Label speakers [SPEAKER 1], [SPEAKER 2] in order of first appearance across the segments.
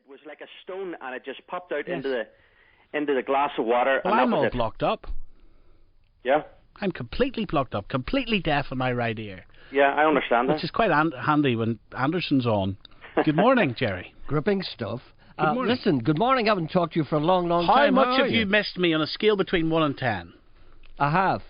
[SPEAKER 1] It was like a stone, and it just popped out into the glass of water.
[SPEAKER 2] Well,
[SPEAKER 1] and
[SPEAKER 2] I'm all blocked up.
[SPEAKER 1] Yeah?
[SPEAKER 2] I'm completely blocked up, completely deaf in my right ear.
[SPEAKER 1] Yeah, I understand that.
[SPEAKER 2] Which is quite handy when Anderson's on. Good morning, Gerry.
[SPEAKER 3] Gripping stuff.
[SPEAKER 2] Good morning.
[SPEAKER 3] Listen, good morning. I haven't talked to you for a long, long
[SPEAKER 2] How
[SPEAKER 3] time.
[SPEAKER 2] much have you missed me on a scale between 1 and 10?
[SPEAKER 3] I have.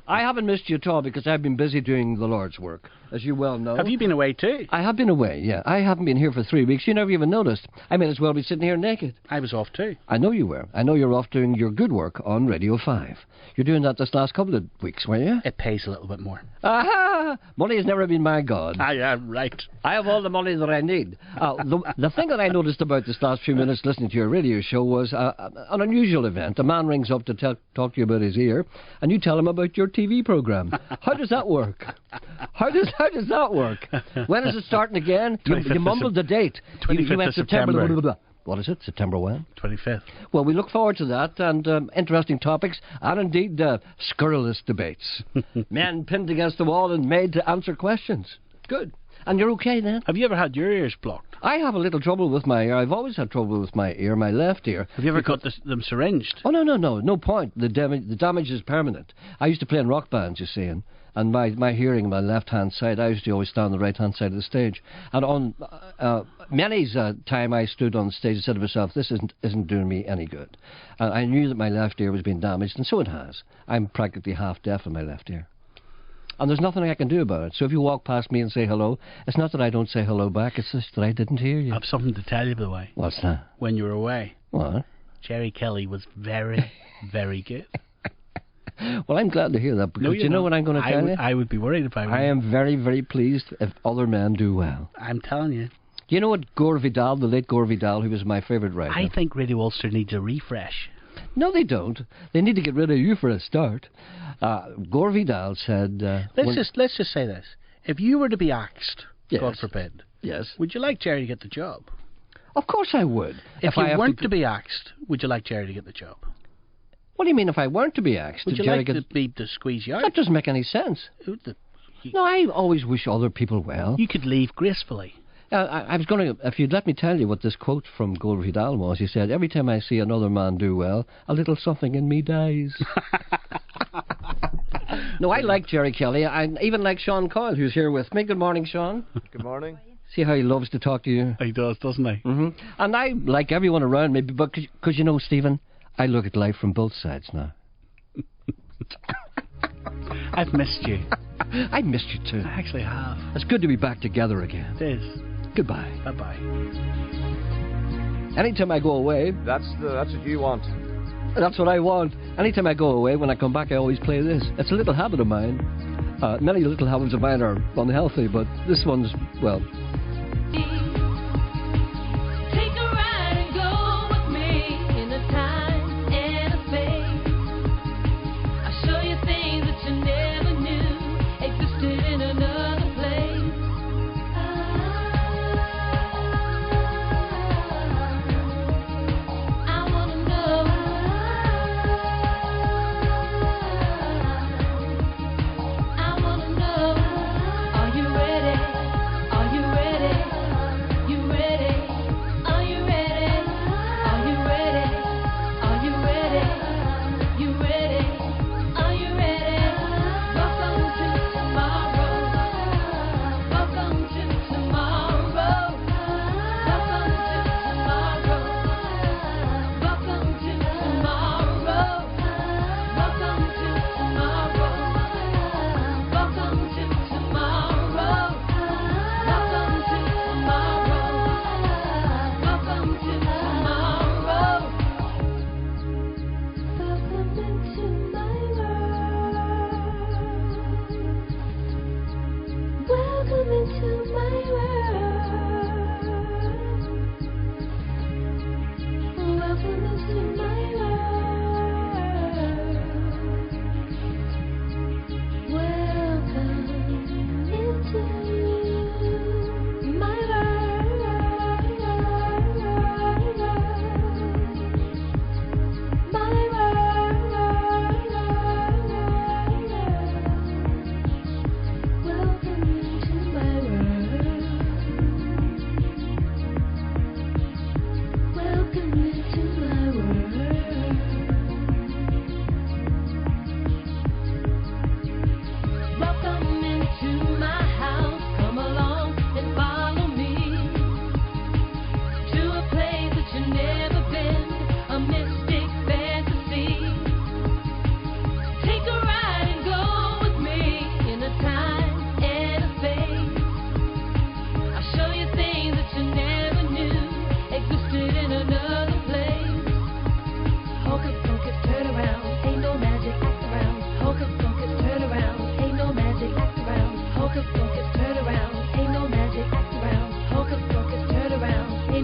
[SPEAKER 3] I haven't missed you at all because I've been busy doing the Lord's work, as you well know.
[SPEAKER 2] Have you been away too?
[SPEAKER 3] I have been away, yeah. I haven't been here for 3 weeks. You never even noticed. I may as well be sitting here naked.
[SPEAKER 2] I was off too.
[SPEAKER 3] I know you were. I know you're off doing your good work on Radio 5. You're doing that this last couple of weeks, were you?
[SPEAKER 2] It pays a little bit more.
[SPEAKER 3] Aha! Money has never been my god.
[SPEAKER 2] I am right.
[SPEAKER 3] I have all the money that I need. The thing that I noticed about this last few minutes listening to your radio show was an unusual event. A man rings up to talk to you about his ear, and you tell him about your TV program. How does that work? How does that work? When is it starting again? You mumbled the date.
[SPEAKER 2] 25th of September.
[SPEAKER 3] Blah, blah, blah. What is it? September when?
[SPEAKER 2] 25th.
[SPEAKER 3] Well, we look forward to that and interesting topics and indeed scurrilous debates. Men pinned against the wall and made to answer questions. Good. And you're okay then?
[SPEAKER 2] Have you ever had your ears blocked?
[SPEAKER 3] I have a little trouble with my ear. I've always had trouble with my ear, my left ear.
[SPEAKER 2] Have you ever got them syringed?
[SPEAKER 3] Oh, no. No point. The damage is permanent. I used to play in rock bands, you see, and my hearing on my left-hand side, I used to always stand on the right-hand side of the stage. And on many's time I stood on stage and said to myself, this isn't doing me any good. And I knew that my left ear was being damaged, and so it has. I'm practically half deaf in my left ear. And there's nothing I can do about it. So if you walk past me and say hello, it's not that I don't say hello back, it's just that I didn't hear you.
[SPEAKER 2] I have something to tell you, by the way.
[SPEAKER 3] What's that?
[SPEAKER 2] When you were away.
[SPEAKER 3] What?
[SPEAKER 2] Gerry Kelly was very, very good.
[SPEAKER 3] Well, I'm glad to hear that, because you know what I'm going to tell you?
[SPEAKER 2] I would be worried if I were.
[SPEAKER 3] I am very, very pleased if other men do well.
[SPEAKER 2] I'm telling you.
[SPEAKER 3] Do you know what Gore Vidal, the late Gore Vidal, who was my favourite writer?
[SPEAKER 2] I think Radio Ulster needs a refresh.
[SPEAKER 3] No, they don't. They need to get rid of you for a start. Gore Vidal said...
[SPEAKER 2] let's just say this. If you were to be axed,
[SPEAKER 3] yes.
[SPEAKER 2] God forbid,
[SPEAKER 3] yes,
[SPEAKER 2] would you like Gerry to get the job?
[SPEAKER 3] Of course I would.
[SPEAKER 2] If you weren't to be axed, would you like Gerry to get the job?
[SPEAKER 3] What do you mean if I weren't to be axed?
[SPEAKER 2] Would you like to squeeze you out?
[SPEAKER 3] That doesn't make any sense. No, I always wish other people well.
[SPEAKER 2] You could leave gracefully.
[SPEAKER 3] I was going to, if you'd let me tell you what this quote from Gore Vidal was, he said, every time I see another man do well, a little something in me dies. No, I like Gerry Kelly. I even like Sean Coyle, who's here with me. Good morning, Sean.
[SPEAKER 4] Good morning.
[SPEAKER 3] See how he loves to talk to you?
[SPEAKER 2] He does, doesn't he?
[SPEAKER 3] Mm-hmm. And I like everyone around me, because you know, Stephen, I look at life from both sides now.
[SPEAKER 2] I've missed you.
[SPEAKER 3] I missed you too.
[SPEAKER 2] I actually have.
[SPEAKER 3] It's good to be back together again.
[SPEAKER 2] It is.
[SPEAKER 3] Goodbye.
[SPEAKER 2] Bye-bye.
[SPEAKER 3] Anytime I go away...
[SPEAKER 4] That's what you want.
[SPEAKER 3] That's what I want. Anytime I go away, when I come back, I always play this. It's a little habit of mine. Many little habits of mine are unhealthy, but this one's, well...
[SPEAKER 5] Are you ready?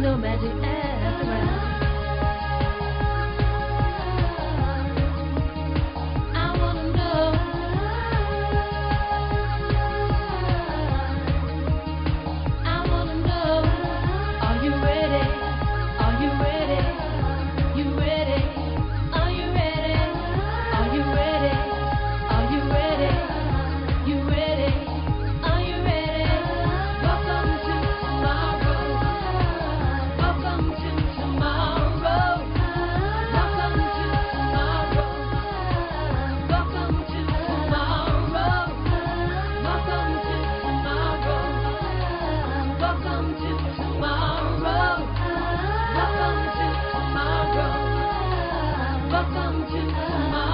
[SPEAKER 4] no magic at the round. I wanna know. I wanna know. Are you ready? Are you ready? You ready? Are you ready? Are you ready? Are you ready? You ready? Are you ready? Welcome to tomorrow. Welcome to tomorrow. Welcome to tomorrow. Welcome to tomorrow. Welcome to tomorrow. Welcome to tomorrow. Welcome to tomorrow. Welcome to tomorrow.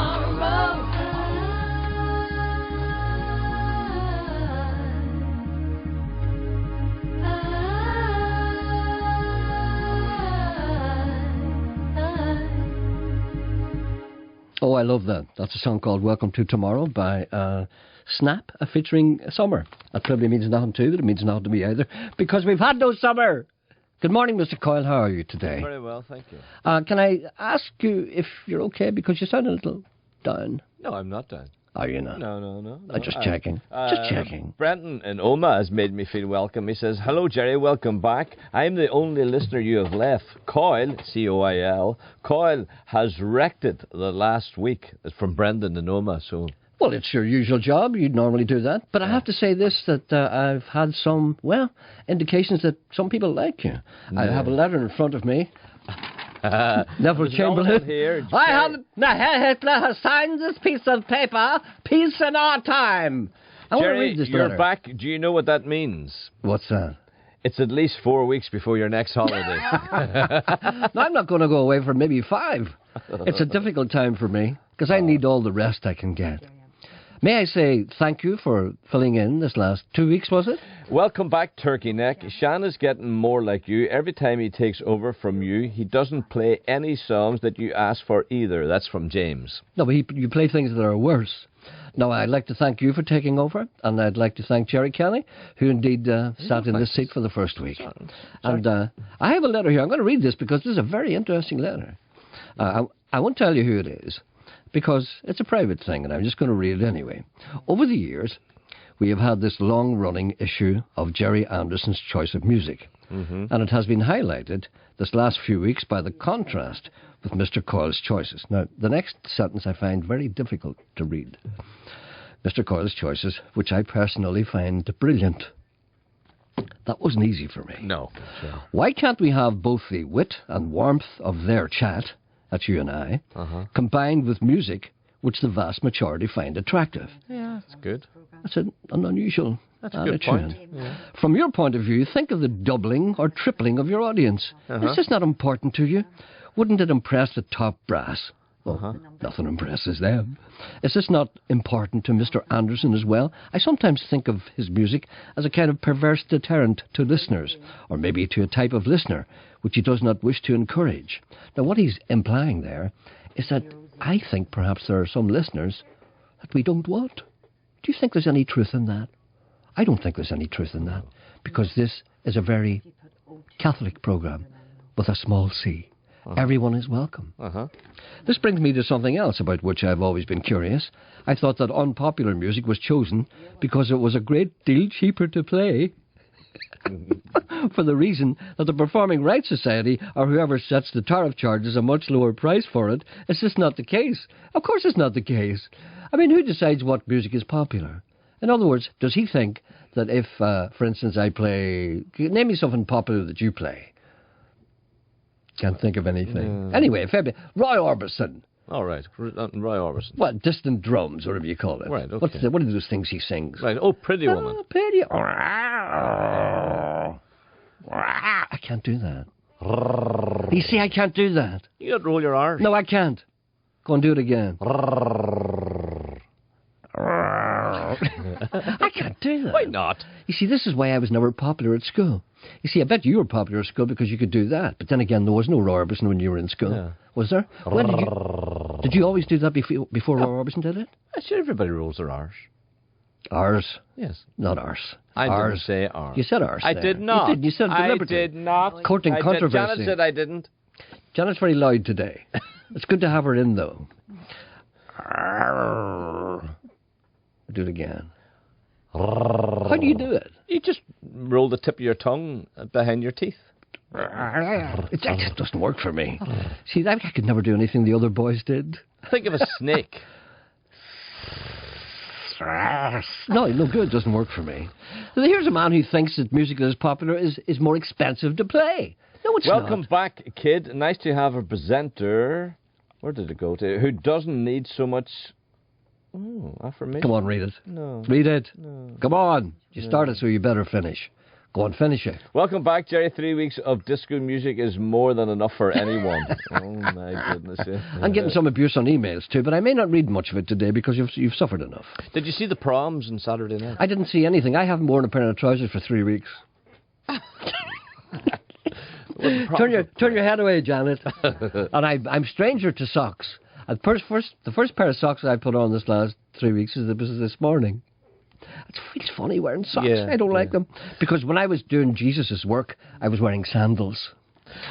[SPEAKER 3] Oh, I love that. That's a song called Welcome to Tomorrow by Snap, featuring Summer. That probably means nothing to you, but it means nothing to me either, because we've had no summer. Good morning, Mr. Coyle. How are you today?
[SPEAKER 5] Very well, thank you.
[SPEAKER 3] Can I ask you if you're okay, because you sound a little down.
[SPEAKER 5] No, I'm not down.
[SPEAKER 3] Are you not?
[SPEAKER 5] No.
[SPEAKER 3] Just checking. Just checking.
[SPEAKER 5] Brenton in Oma has made me feel welcome. He says, "Hello, Gerry, welcome back. I'm the only listener you have left. Coyle, C-O-I-L, Coyle has wrecked it the last week." It's from Brendan in Oma, so...
[SPEAKER 3] Well, it's your usual job. You'd normally do that. But I have to say this, that I've had some, indications that some people like you. I have a letter in front of me. Neville Chamberlain.
[SPEAKER 5] Here,
[SPEAKER 3] I have Hitler has signed this piece of paper. Peace in our time. I want to
[SPEAKER 5] Gerry,
[SPEAKER 3] read this
[SPEAKER 5] you're
[SPEAKER 3] letter.
[SPEAKER 5] back. Do you know what that means?
[SPEAKER 3] What's that?
[SPEAKER 5] It's at least 4 weeks before your next holiday.
[SPEAKER 3] No, I'm not going to go away for maybe 5. It's a difficult time for me, because I need all the rest I can get. May I say thank you for filling in this last 2 weeks, was it?
[SPEAKER 5] Welcome back, Turkey Neck. Shan is getting more like you. Every time he takes over from you, he doesn't play any songs that you ask for either. That's from James.
[SPEAKER 3] No, but you play things that are worse. Now, I'd like to thank you for taking over, and I'd like to thank Gerry Kelly, who indeed sat in this seat for the first week. And I have a letter here. I'm going to read this because this is a very interesting letter. I won't tell you who it is, because it's a private thing, and I'm just going to read it anyway. Over the years, we have had this long-running issue of Gerry Anderson's choice of music, and it has been highlighted this last few weeks by the contrast with Mr. Coyle's choices. Now, the next sentence I find very difficult to read. Mr. Coyle's choices, which I personally find brilliant. That wasn't easy for me.
[SPEAKER 5] No. Sure.
[SPEAKER 3] Why can't we have both the wit and warmth of their chat, that's you and I, combined with music which the vast majority find attractive?
[SPEAKER 5] Yeah, that's good.
[SPEAKER 3] That's an unusual
[SPEAKER 5] That's a
[SPEAKER 3] attitude.
[SPEAKER 5] good point. Yeah.
[SPEAKER 3] From your point of view, think of the doubling or tripling of your audience. Is this not important to you? Wouldn't it impress the top brass? Well, nothing impresses them. Is this not important to Mr. Anderson as well? I sometimes think of his music as a kind of perverse deterrent to listeners, or maybe to a type of listener which he does not wish to encourage. Now, what he's implying there is that I think perhaps there are some listeners that we don't want. Do you think there's any truth in that? I don't think there's any truth in that, because this is a very Catholic program with a small c. Everyone is welcome. This brings me to something else about which I've always been curious. I thought that unpopular music was chosen because it was a great deal cheaper to play. For the reason that the Performing Rights Society, or whoever sets the tariff charges a much lower price for it. Is this not the case? Of course it's not the case. I mean, who decides what music is popular? In other words, does he think that if, for instance, I play... Name me something popular that you play. Can't think of anything. Anyway, Roy Orbison.
[SPEAKER 5] All right, Roy Orbison.
[SPEAKER 3] Well, distant drums, whatever you call it.
[SPEAKER 5] Right, okay.
[SPEAKER 3] What are those things he sings?
[SPEAKER 5] Right, oh, Pretty Woman.
[SPEAKER 3] Pretty... I can't do that. You see, I can't do that.
[SPEAKER 5] You got to roll your R's.
[SPEAKER 3] No, I can't. Go and do it again. I can't do that.
[SPEAKER 5] Why not?
[SPEAKER 3] You see, this is why I was never popular at school. You see, I bet you were popular at school because you could do that. But then again, there was no Roy Orbison when you were in school.
[SPEAKER 5] Yeah.
[SPEAKER 3] Was there? When did you always do that before Roy Orbison did it?
[SPEAKER 5] I sure everybody rolls their R's.
[SPEAKER 3] Ours.
[SPEAKER 5] Yes.
[SPEAKER 3] Not ours.
[SPEAKER 5] I
[SPEAKER 3] ours.
[SPEAKER 5] didn't say ours.
[SPEAKER 3] You said ours.
[SPEAKER 5] I
[SPEAKER 3] there.
[SPEAKER 5] did not.
[SPEAKER 3] You did. You said
[SPEAKER 5] I
[SPEAKER 3] deliberately.
[SPEAKER 5] did not.
[SPEAKER 3] Courting
[SPEAKER 5] I did.
[SPEAKER 3] controversy.
[SPEAKER 5] Janet said I didn't.
[SPEAKER 3] Janet's very loud today. It's good to have her in, though. Do it again. How do you do it?
[SPEAKER 5] You just roll the tip of your tongue behind your teeth.
[SPEAKER 3] It just doesn't work for me. See, I could never do anything the other boys did.
[SPEAKER 5] Think of a snake.
[SPEAKER 3] No good. Doesn't work for me. Here's a man who thinks that music that is popular is more expensive to play. No, it's not.
[SPEAKER 5] Welcome back, kid. Nice to have a presenter. Where did it go to? Who doesn't need so much affirmation?
[SPEAKER 3] Come on, read it.
[SPEAKER 5] No.
[SPEAKER 3] Read it.
[SPEAKER 5] No.
[SPEAKER 3] Come on. You started, so you better finish. Go on, finish it.
[SPEAKER 5] Welcome back, Gerry. 3 weeks of disco music is more than enough for anyone. Oh, my goodness. Yeah.
[SPEAKER 3] I'm getting some abuse on emails, too, but I may not read much of it today because you've suffered enough.
[SPEAKER 5] Did you see the proms on Saturday night?
[SPEAKER 3] I didn't see anything. I haven't worn a pair of trousers for 3 weeks. Turn your head away, Janet. And I'm stranger to socks. The first pair of socks I put on this last 3 weeks was this morning. It feels funny wearing socks.
[SPEAKER 5] Yeah,
[SPEAKER 3] I don't like them. Because when I was doing Jesus' work, I was wearing sandals.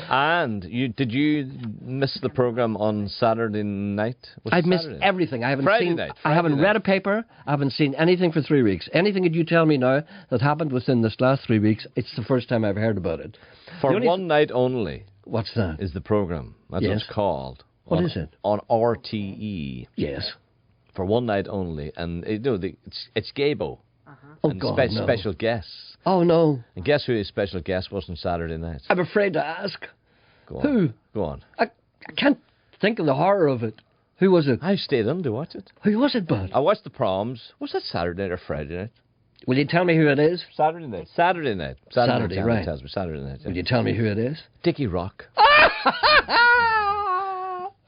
[SPEAKER 5] And did you miss the program on Saturday night?
[SPEAKER 3] I've missed everything. I haven't
[SPEAKER 5] Friday
[SPEAKER 3] seen.
[SPEAKER 5] night.
[SPEAKER 3] I haven't read a paper. I haven't seen anything for 3 weeks. Anything that you tell me now that happened within this last 3 weeks, it's the first time I've heard about it.
[SPEAKER 5] For one night only.
[SPEAKER 3] What's that?
[SPEAKER 5] Is the program. That's what it's called.
[SPEAKER 3] What is it?
[SPEAKER 5] On RTE.
[SPEAKER 3] Yes.
[SPEAKER 5] For one night only. And it's Gabo.
[SPEAKER 3] Oh,
[SPEAKER 5] and
[SPEAKER 3] God, no.
[SPEAKER 5] Special guests.
[SPEAKER 3] Oh, no.
[SPEAKER 5] And guess who his special guest was on Saturday night?
[SPEAKER 3] I'm afraid to ask.
[SPEAKER 5] Go on.
[SPEAKER 3] Who?
[SPEAKER 5] Go on.
[SPEAKER 3] I can't think of the horror of it. Who was it?
[SPEAKER 5] I stayed on to watch it.
[SPEAKER 3] Who was it, bud?
[SPEAKER 5] I watched the proms. Was that Saturday night or Friday night?
[SPEAKER 3] Will you tell me who it is?
[SPEAKER 5] Saturday night. Saturday night.
[SPEAKER 3] Saturday, right.
[SPEAKER 5] Tells me Saturday night. Yeah.
[SPEAKER 3] Will you tell me who it is?
[SPEAKER 5] Dickie Rock.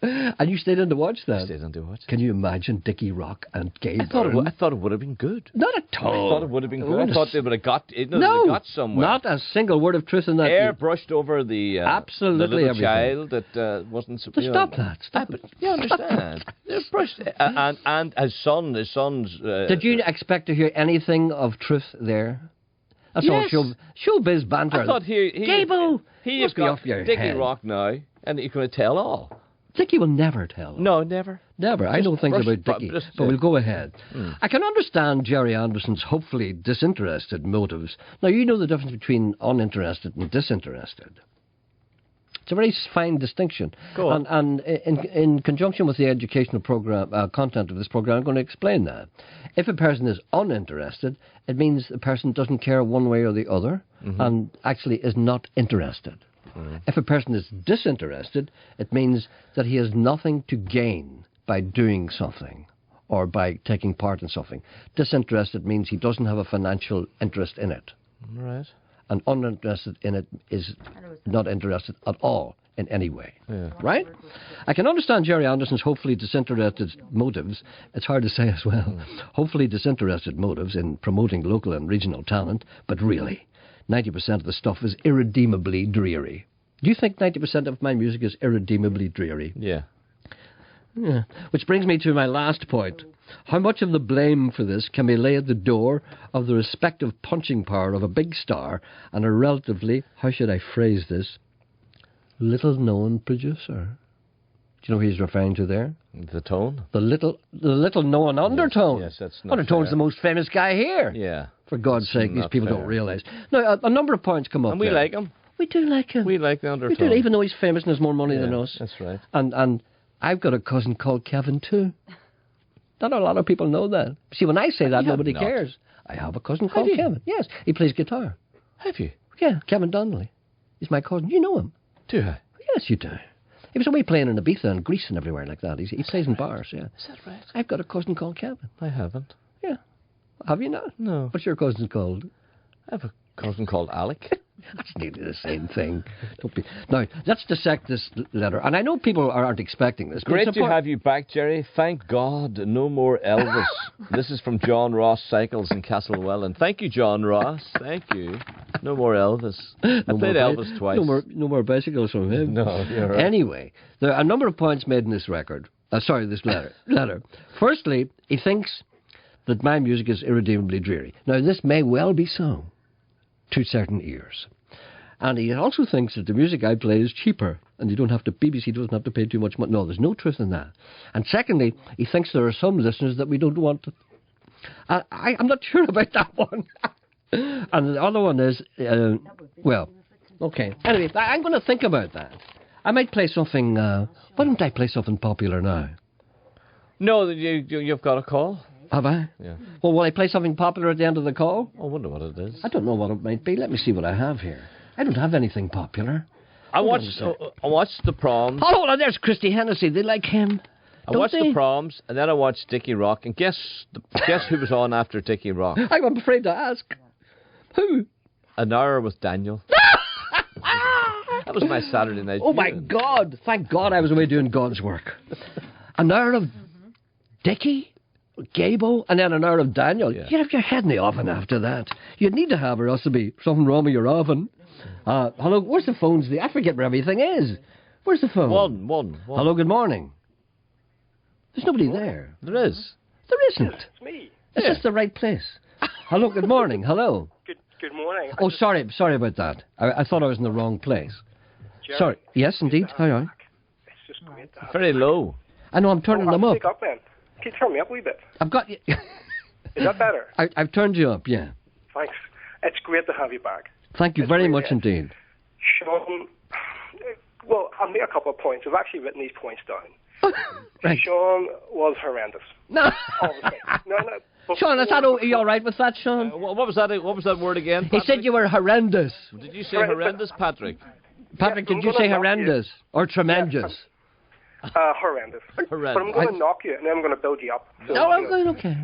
[SPEAKER 3] And you stayed in to watch that?
[SPEAKER 5] I stayed on to watch it.
[SPEAKER 3] Can you imagine Dickie Rock and Gay
[SPEAKER 5] I thought it would have been good.
[SPEAKER 3] Not at all.
[SPEAKER 5] I thought it would have been good. I thought they would have got it. They got somewhere.
[SPEAKER 3] Not a single word of truth in that.
[SPEAKER 5] Airbrushed over the
[SPEAKER 3] absolutely
[SPEAKER 5] the little
[SPEAKER 3] everything.
[SPEAKER 5] child that wasn't.
[SPEAKER 3] Stop that. Stop it.
[SPEAKER 5] You understand? They're brushed. And his son's.
[SPEAKER 3] Did you expect to hear anything of truth there? That's all showbiz banter.
[SPEAKER 5] I thought
[SPEAKER 3] Gable,
[SPEAKER 5] he's got Dickie Rock now, and he's going to tell all.
[SPEAKER 3] Dickie will never tell.
[SPEAKER 5] No, never.
[SPEAKER 3] Never. I know things about Dickie, but we'll go ahead. I can understand Gerry Anderson's hopefully disinterested motives. Now, you know the difference between uninterested and disinterested. It's a very fine distinction.
[SPEAKER 5] Go on.
[SPEAKER 3] And in conjunction with the educational program content of this program, I'm going to explain that. If a person is uninterested, it means the person doesn't care one way or the other and actually is not interested. If a person is disinterested, it means that he has nothing to gain by doing something or by taking part in something. Disinterested means he doesn't have a financial interest in it.
[SPEAKER 5] Right.
[SPEAKER 3] And uninterested in it is not interested at all in any way.
[SPEAKER 5] Yeah.
[SPEAKER 3] Right? I can understand Gerry Anderson's hopefully disinterested motives. It's hard to say as well. Hopefully disinterested motives in promoting local and regional talent, but really, 90% of the stuff is irredeemably dreary. Do you think 90% of my music is irredeemably dreary?
[SPEAKER 5] Yeah.
[SPEAKER 3] Yeah. Which brings me to my last point. How much of the blame for this can be laid at the door of the respective punching power of a big star and a relatively, how should I phrase this, little-known producer? Do you know who he's referring to there?
[SPEAKER 5] The tone?
[SPEAKER 3] The little-known Undertone.
[SPEAKER 5] Yes, that's not
[SPEAKER 3] Undertone's
[SPEAKER 5] fair.
[SPEAKER 3] the most famous guy here.
[SPEAKER 5] Yeah.
[SPEAKER 3] For God's sake, these people
[SPEAKER 5] fair.
[SPEAKER 3] don't realise. Now, a number of points come up
[SPEAKER 5] And we
[SPEAKER 3] there.
[SPEAKER 5] like him.
[SPEAKER 3] We do like him.
[SPEAKER 5] We like the Undertone.
[SPEAKER 3] We do, even though he's famous and has more money than us.
[SPEAKER 5] That's right.
[SPEAKER 3] And I've got a cousin called Kevin too. Not a lot of people know that. See, when I say that, nobody cares. I have a cousin called Kevin. Yes, he plays guitar.
[SPEAKER 5] Have you?
[SPEAKER 3] Yeah, Kevin Donnelly. He's my cousin. You know him.
[SPEAKER 5] Do I?
[SPEAKER 3] Yes, you do. He was away playing in Ibiza and Greece and everywhere like that. He plays in bars, yeah.
[SPEAKER 5] Is that right?
[SPEAKER 3] I've got a cousin called Kevin.
[SPEAKER 5] I haven't.
[SPEAKER 3] Yeah. Have you not?
[SPEAKER 5] No.
[SPEAKER 3] What's your cousin called?
[SPEAKER 5] I have a cousin called Alec.
[SPEAKER 3] That's nearly the same thing. Now, let's dissect this letter. And I know people aren't expecting this.
[SPEAKER 5] Great to have you back, Gerry. Thank God, no more Elvis. This is from John Ross Cycles in Castlewellan. Thank you, John Ross. Thank you. No more Elvis. I played Elvis twice.
[SPEAKER 3] No more bicycles from him.
[SPEAKER 5] No, you're right.
[SPEAKER 3] Anyway, there are a number of points made in this record. This letter. Firstly, he thinks that my music is irredeemably dreary. Now, this may well be so to certain ears. And he also thinks that the music I play is cheaper, and BBC doesn't have to pay too much money. No, there's no truth in that. And secondly, he thinks there are some listeners that we don't want to... I'm not sure about that one. And the other one is, well, okay. Anyway, I'm going to think about that. I might play something, why don't I play something popular now?
[SPEAKER 5] No, you've got a call.
[SPEAKER 3] Have I?
[SPEAKER 5] Yeah.
[SPEAKER 3] Well, will I play something popular at the end of the call?
[SPEAKER 5] I wonder what it is.
[SPEAKER 3] I don't know what it might be. Let me see what I have here. I don't have anything popular.
[SPEAKER 5] I watched the proms.
[SPEAKER 3] Oh, hold on, there's Christy Hennessy. They like him.
[SPEAKER 5] I watched the proms, and then I watched Dickie Rock. And guess who was on after Dickie Rock?
[SPEAKER 3] I'm afraid to ask. Who?
[SPEAKER 5] An Hour with Daniel. That was my Saturday night.
[SPEAKER 3] Oh, my God. Thank God I was away doing God's work. An hour of Dickie, Gable, and then an hour of Daniel.
[SPEAKER 5] Yeah.
[SPEAKER 3] You'd have your head in the oven after that. You'd need to have, or else there'd be something wrong with your oven. Hello, where's the phones? I forget where everything is. Where's the phone?
[SPEAKER 5] One.
[SPEAKER 3] Hello, good morning. There's nobody there.
[SPEAKER 5] There is.
[SPEAKER 3] There isn't.
[SPEAKER 6] It's me.
[SPEAKER 3] Is this the right place? Hello, good morning. Hello.
[SPEAKER 6] Good morning.
[SPEAKER 3] Oh, sorry about that. I thought I was in the wrong place.
[SPEAKER 6] Gerry,
[SPEAKER 3] Sorry. Yes, indeed. Hi.
[SPEAKER 6] It's just great to have
[SPEAKER 5] Very low.
[SPEAKER 3] I know, I'm turning them up.
[SPEAKER 6] Speak up then. Can you turn me up a wee bit?
[SPEAKER 3] I've got you.
[SPEAKER 6] Is that better?
[SPEAKER 3] I've turned you up, yeah.
[SPEAKER 6] Thanks. It's great to have you back.
[SPEAKER 3] Thank you
[SPEAKER 6] It's
[SPEAKER 3] very
[SPEAKER 6] really
[SPEAKER 3] much
[SPEAKER 6] is.
[SPEAKER 3] indeed.
[SPEAKER 6] Sean, well, I'll make a couple of points. I've actually written these points down.
[SPEAKER 3] Right.
[SPEAKER 6] Sean was horrendous.
[SPEAKER 3] No.
[SPEAKER 6] Obviously. No.
[SPEAKER 3] Sean, is that are you all right with that, Sean?
[SPEAKER 5] What was that? What was that word again?
[SPEAKER 3] He
[SPEAKER 5] Patrick?
[SPEAKER 3] said you were horrendous.
[SPEAKER 5] Did you say horrendous, Patrick?
[SPEAKER 3] Patrick,
[SPEAKER 6] Yeah,
[SPEAKER 3] did you say horrendous or tremendous?
[SPEAKER 6] Horrendous.
[SPEAKER 5] Horrendous.
[SPEAKER 6] But I'm going to knock you, and then I'm going to build you up. So,
[SPEAKER 3] No,
[SPEAKER 6] you know.
[SPEAKER 3] okay.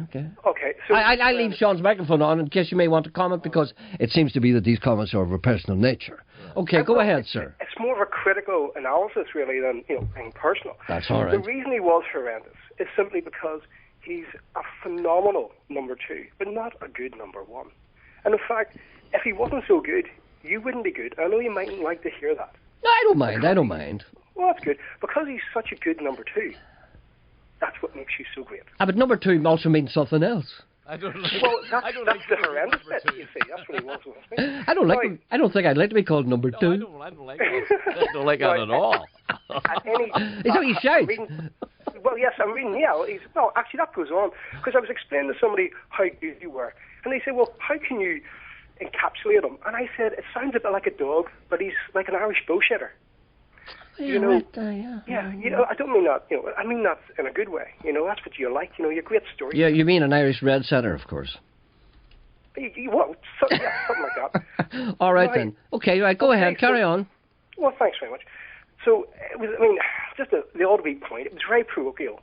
[SPEAKER 6] Okay. So
[SPEAKER 3] I leave Sean's microphone on in case you may want to comment, because it seems to be that these comments are of a personal nature. Okay, go ahead, sir.
[SPEAKER 6] It's more of a critical analysis, really, than being personal.
[SPEAKER 3] That's all right.
[SPEAKER 6] The reason he was horrendous is simply because he's a phenomenal number two, but not a good number one. And in fact, if he wasn't so good, you wouldn't be good. I know you mightn't like to hear that.
[SPEAKER 3] No, I don't mind.
[SPEAKER 6] Well, that's good. Because he's such a good number two, that's what makes you so great.
[SPEAKER 3] But number two also means something else.
[SPEAKER 5] I don't like.
[SPEAKER 6] Well, that's
[SPEAKER 5] like
[SPEAKER 6] the horrendous bit, you see. That's what he was with me.
[SPEAKER 3] I don't like.
[SPEAKER 6] Right.
[SPEAKER 3] I don't think I'd like to be called number
[SPEAKER 5] No,
[SPEAKER 3] two.
[SPEAKER 5] I don't like that. I don't like that at all.
[SPEAKER 6] At any,
[SPEAKER 3] Is that what you shout?
[SPEAKER 6] Well, yes, I'm reading. Yeah, no, actually, that goes on because I was explaining to somebody how good you were, and they said, "Well, how can you encapsulate him?" And I said, "It sounds a bit like a dog, but he's like an Irish bullshitter." You know, yeah, I don't mean that. I mean that in a good way. That's what you like. You're great story.
[SPEAKER 3] Yeah, you mean an Irish red setter, of course.
[SPEAKER 6] Well, something like that.
[SPEAKER 3] All right
[SPEAKER 6] Right.
[SPEAKER 3] then. Okay, right. Go ahead. Carry on.
[SPEAKER 6] Well, thanks very much. So it was. Just the odd wee point. It was very parochial.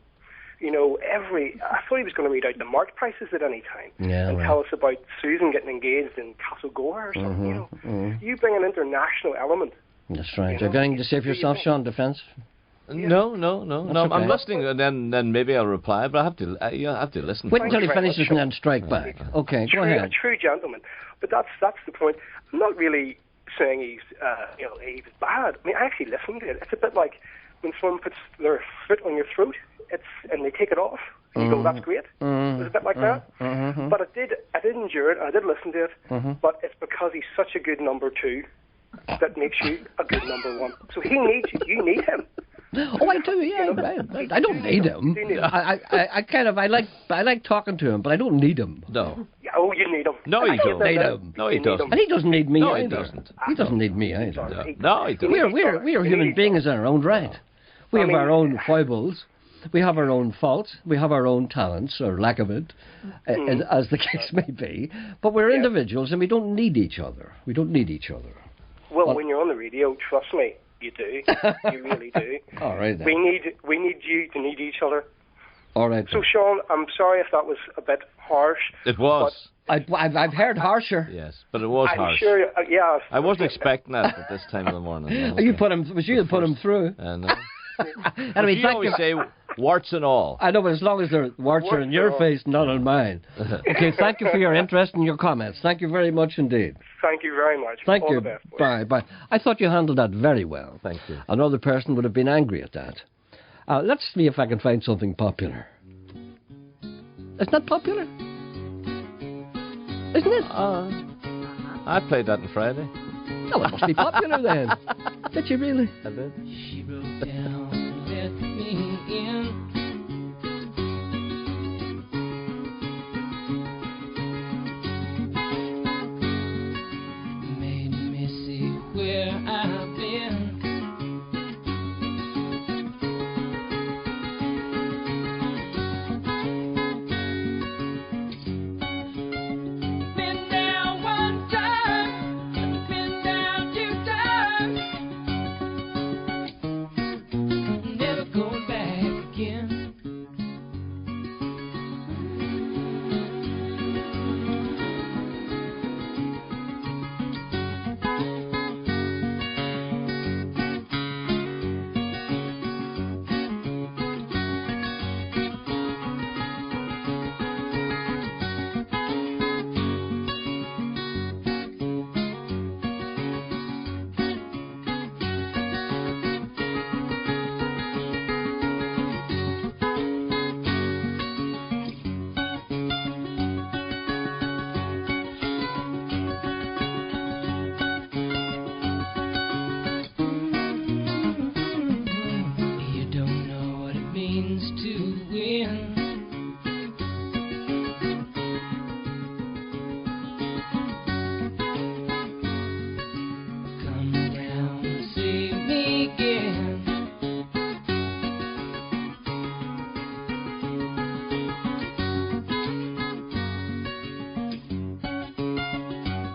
[SPEAKER 6] I thought he was going to read out the mark prices at any time and tell us about Susan getting engaged in Castlegower or something. You bring an international element.
[SPEAKER 3] That's right. You're going to save yourself, Sean, defence?
[SPEAKER 5] No.
[SPEAKER 3] okay.
[SPEAKER 5] I'm listening, and then maybe I'll reply. But I have to listen.
[SPEAKER 3] Wait until he
[SPEAKER 6] Thank you very
[SPEAKER 3] finishes
[SPEAKER 6] much,
[SPEAKER 3] and then strike back. Okay, go
[SPEAKER 6] A
[SPEAKER 3] ahead.
[SPEAKER 6] true gentleman. But that's the point. I'm not really saying he's he was bad. I mean, I actually listened to it. It's a bit like when someone puts their foot on your throat, and they take it off. And you go, that's great. It was a bit like that. But I did endure it. I did listen to it. But it's because he's such a good number two that makes you a good number one. So he needs you. You need him.
[SPEAKER 3] Oh, I do. Yeah, I don't need him.
[SPEAKER 6] Do you need him?
[SPEAKER 3] I like talking to him, but I don't need him.
[SPEAKER 5] No.
[SPEAKER 6] Yeah, oh, you need him.
[SPEAKER 5] No, you don't.
[SPEAKER 3] Need him.
[SPEAKER 5] No, he
[SPEAKER 6] You need
[SPEAKER 5] doesn't.
[SPEAKER 6] him.
[SPEAKER 3] And he doesn't need me
[SPEAKER 5] No, he
[SPEAKER 3] either.
[SPEAKER 5] doesn't.
[SPEAKER 3] He doesn't need me either.
[SPEAKER 5] No, he doesn't.
[SPEAKER 3] We're human beings in our own right. We have our own foibles. We have our own faults. We have our own talents, or lack of it, as the case may be. But we're individuals, and we don't need each other. We don't need each other.
[SPEAKER 6] Well, when you're on the radio, trust me, you do. You really do.
[SPEAKER 3] All right then.
[SPEAKER 6] We need you to need each other.
[SPEAKER 3] All right.
[SPEAKER 6] So, Sean, I'm sorry if that was a bit harsh.
[SPEAKER 5] It was.
[SPEAKER 3] I've heard harsher.
[SPEAKER 5] Yes, but it was
[SPEAKER 6] I'm
[SPEAKER 5] harsh.
[SPEAKER 6] sure. Yeah.
[SPEAKER 5] I wasn't expecting that at this time of the morning.
[SPEAKER 3] You put him. Was you that put him through?
[SPEAKER 5] And
[SPEAKER 3] Anyway,
[SPEAKER 5] you
[SPEAKER 3] thank
[SPEAKER 5] always
[SPEAKER 3] you.
[SPEAKER 5] say warts and all.
[SPEAKER 3] I know, but as long as the warts are in your face, not on mine. Okay, thank you for your interest and your comments. Thank you very much indeed.
[SPEAKER 6] Thank you very much.
[SPEAKER 3] Thank
[SPEAKER 6] All
[SPEAKER 3] you.
[SPEAKER 6] the best, boys.
[SPEAKER 3] Bye. I thought you handled that very well.
[SPEAKER 5] Thank you.
[SPEAKER 3] Another person would have been angry at that. Let's see if I can find something popular. It's not popular? Isn't it?
[SPEAKER 5] I played that on Friday.
[SPEAKER 3] Oh, it must be popular then. Did you really?
[SPEAKER 5] I did.
[SPEAKER 4] She broke down and let me in. Made me see where I've been. Been down one time, been down two times. Never going back again. You don't know what it means to win. Come down and see me again.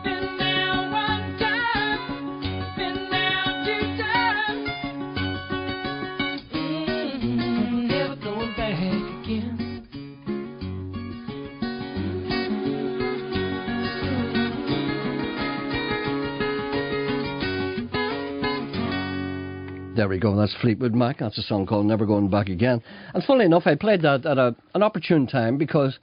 [SPEAKER 4] Been down one time, been down two times. Never going back again.
[SPEAKER 3] There we go, that's Fleetwood Mac. That's a song called Never Going Back Again. And funnily enough, I played that at an opportune time because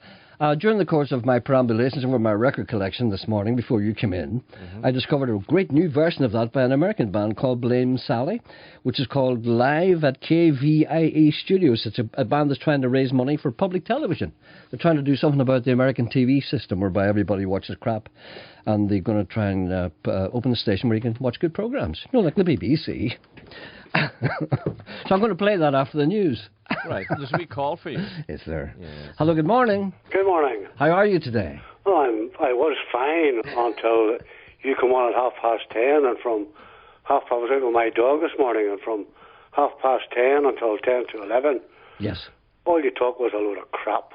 [SPEAKER 3] during the course of my perambulations over my record collection this morning before you came in, I discovered a great new version of that by an American band called Blame Sally, which is called Live at KVIE Studios. It's a band that's trying to raise money for public television. They're trying to do something about the American TV system whereby everybody watches crap. And they're going to try and open a station where you can watch good programmes. You know, like the BBC. So I'm going to play that after the news.
[SPEAKER 5] Right. There's a wee call for you.
[SPEAKER 3] Is there?
[SPEAKER 5] Yes.
[SPEAKER 3] Hello, good morning.
[SPEAKER 7] Good morning.
[SPEAKER 3] How are you today?
[SPEAKER 7] Well, I was fine until you come on at 10:30, and from I was out with my dog this morning, and from 10:30 until 10 to 11,
[SPEAKER 3] Yes.
[SPEAKER 7] all you talk was a load of crap.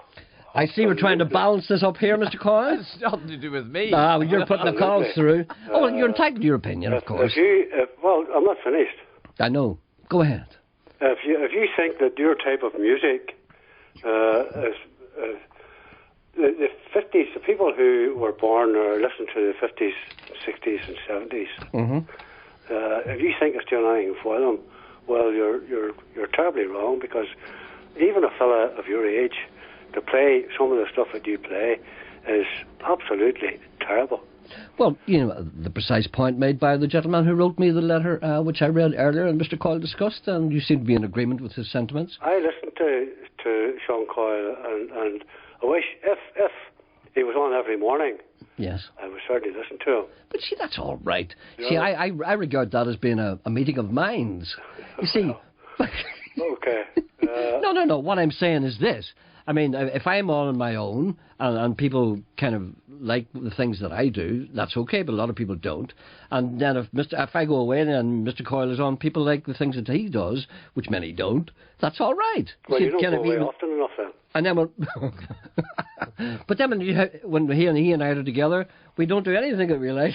[SPEAKER 3] I see we're trying to balance this up here, Mr. Coyle.
[SPEAKER 5] It's nothing to do with me.
[SPEAKER 3] Well, you're putting the calls through. Oh, well, you're entitled to your opinion, of course.
[SPEAKER 7] Well, I'm not finished.
[SPEAKER 3] I know. Go ahead.
[SPEAKER 7] If you think that your type of music is the 50s, the people who were born or listened to the 50s, 60s, and 70s, if you think it's doing anything for them, well, you're terribly wrong, because even a fella of your age to play some of the stuff that you play is absolutely terrible.
[SPEAKER 3] Well, you know, the precise point made by the gentleman who wrote me the letter, which I read earlier and Mr. Coyle discussed, and you seem to be in agreement with his sentiments.
[SPEAKER 7] I listened to Sean Coyle, and I wish if he was on every morning,
[SPEAKER 3] Yes.
[SPEAKER 7] I would certainly listen to him.
[SPEAKER 3] But see, that's all right.
[SPEAKER 7] Yeah.
[SPEAKER 3] See, I regard that as being a meeting of minds. You see...
[SPEAKER 7] Okay.
[SPEAKER 3] No. What I'm saying is this. I mean, if I'm on my own and people kind of like the things that I do, that's okay, but a lot of people don't. And then if I go away and Mr. Coyle is on, people like the things that he does, which many don't, that's all right.
[SPEAKER 7] Well,
[SPEAKER 3] See,
[SPEAKER 7] you don't
[SPEAKER 3] kind
[SPEAKER 7] go
[SPEAKER 3] of
[SPEAKER 7] away
[SPEAKER 3] even-
[SPEAKER 7] often enough then.
[SPEAKER 3] And then but then when he and I are together, we don't do anything that we like.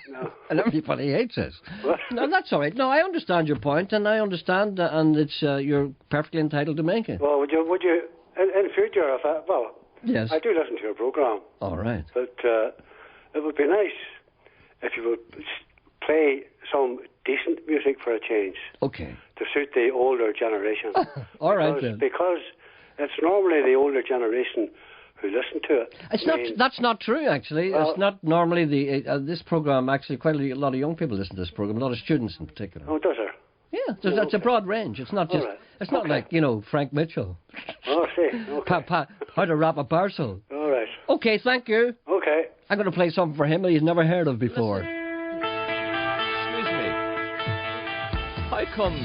[SPEAKER 7] No.
[SPEAKER 3] And everybody hates us.
[SPEAKER 7] What?
[SPEAKER 3] No, that's all right. No, I understand your point, and I understand, and it's you're perfectly entitled to make it.
[SPEAKER 7] Well, would you in future,
[SPEAKER 3] Yes.
[SPEAKER 7] I do listen to your programme,
[SPEAKER 3] All right.
[SPEAKER 7] but it would be nice if you would play some decent music for a change
[SPEAKER 3] Okay.
[SPEAKER 7] to suit the older generation.
[SPEAKER 3] All right then.
[SPEAKER 7] Because it's normally the older generation who listen to it.
[SPEAKER 3] That's not true, actually.
[SPEAKER 7] Well,
[SPEAKER 3] it's not normally this program. Actually, quite a lot of young people listen to this program. A lot of students in particular.
[SPEAKER 7] Oh, does there?
[SPEAKER 3] Yeah, that's a broad range. It's not just.
[SPEAKER 7] All right.
[SPEAKER 3] It's not like Frank Mitchell.
[SPEAKER 7] Oh, I see. Okay.
[SPEAKER 3] How to wrap a parcel.
[SPEAKER 7] All right.
[SPEAKER 3] Okay, thank you.
[SPEAKER 7] Okay.
[SPEAKER 3] I'm going to play something for him that he's never heard of before.
[SPEAKER 5] Excuse me. How come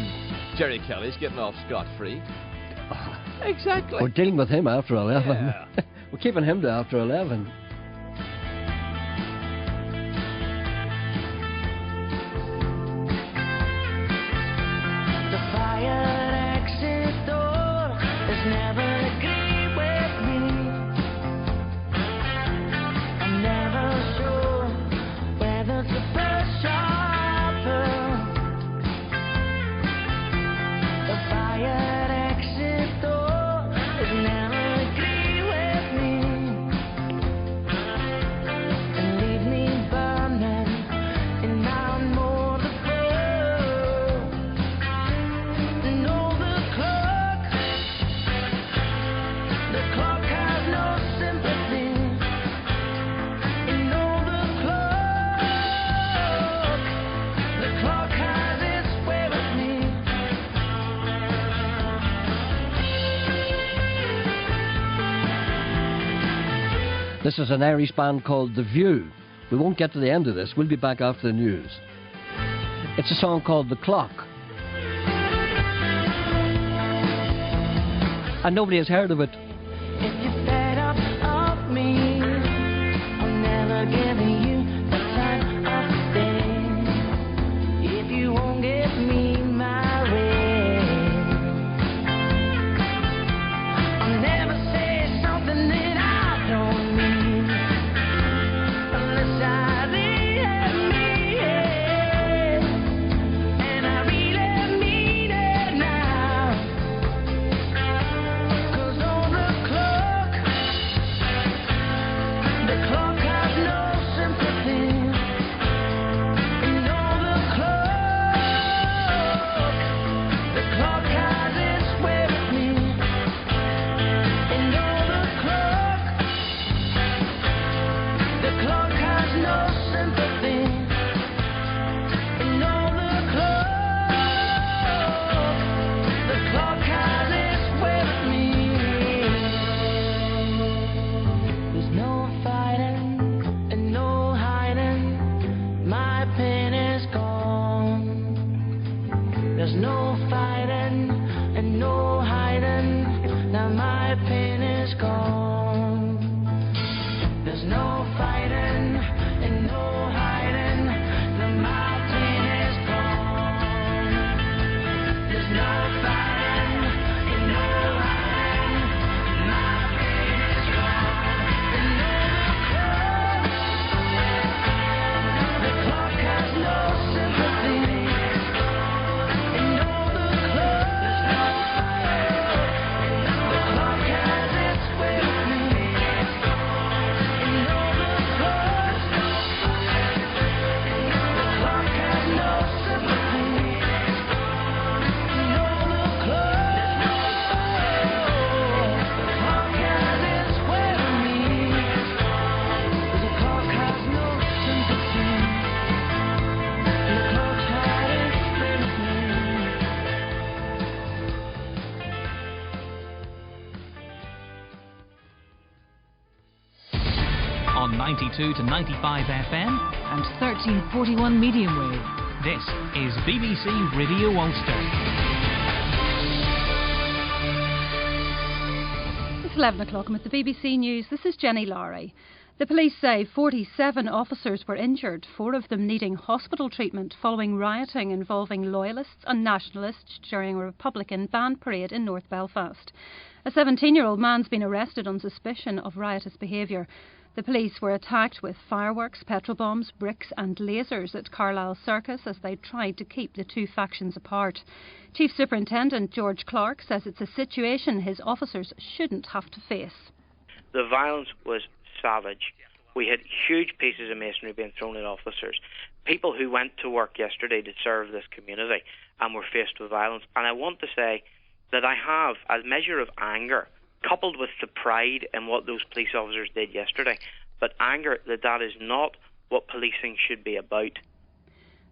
[SPEAKER 5] Gerry Kelly's getting off scot-free? Exactly.
[SPEAKER 3] We're dealing with him after 11.
[SPEAKER 5] Yeah.
[SPEAKER 3] We're keeping him to after 11. This is an Irish band called The View. We won't get to the end of this. We'll be back after the news. It's a song called The Clock. And nobody has heard of it.
[SPEAKER 8] If you're fed up of me, I'm never giving you the time of day. If you won't give me my way, I'll never say something that I don't mean, unless I really mean it, and I really mean it now. 'Cause on the clock has no sympathy, and on the clock has its way with me, and on the clock has no sympathy, and on the clock has its way with me. There's no fighting and no hiding, my pain is gone. There's no fighting and no hiding, now my pain is gone. There's no fighting and no hiding, now my pain is gone. There's no fighting and no hiding, my pain is gone. And the clock has no sympathy, and on the clock has its way with me, and on the clock has no sympathy, and on the clock has its way with me. The clock has no sympathy, the clock has its way with me.
[SPEAKER 9] On 92 to 95 FM and 1341 medium wave. This is BBC Radio Ulster.
[SPEAKER 10] It's 11 o'clock and with the BBC News, this is Jenny Lowry. The police say 47 officers were injured, 4 of them needing hospital treatment following rioting involving loyalists and nationalists during a Republican band parade in North Belfast. A 17-year-old man's been arrested on suspicion of riotous behaviour. The police were attacked with fireworks, petrol bombs, bricks and lasers at Carlisle Circus as they tried to keep the two factions apart. Chief Superintendent George Clark says it's a situation his officers shouldn't have to face.
[SPEAKER 11] The violence was savage. We had huge pieces of masonry being thrown at officers. People who went to work yesterday to serve this community and were faced with violence. And I want to say that I have, as a measure of anger, coupled with the pride in what those police officers did yesterday, but anger that is not what policing should be about.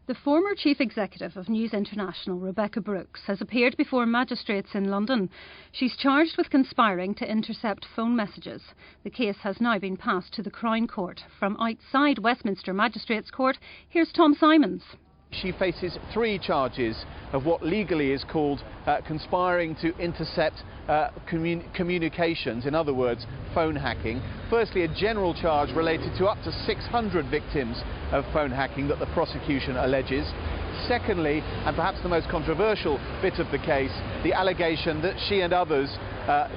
[SPEAKER 10] The former chief executive of News International, Rebecca Brooks, has appeared before magistrates in London. She's charged with conspiring to intercept phone messages. The case has now been passed to the Crown Court. From outside Westminster Magistrates Court, here's Tom Simons.
[SPEAKER 12] She faces 3 charges of what legally is called conspiring to intercept communications, in other words, phone hacking. Firstly, a general charge related to up to 600 victims of phone hacking that the prosecution alleges. Secondly, and perhaps the most controversial bit of the case, the allegation that she and others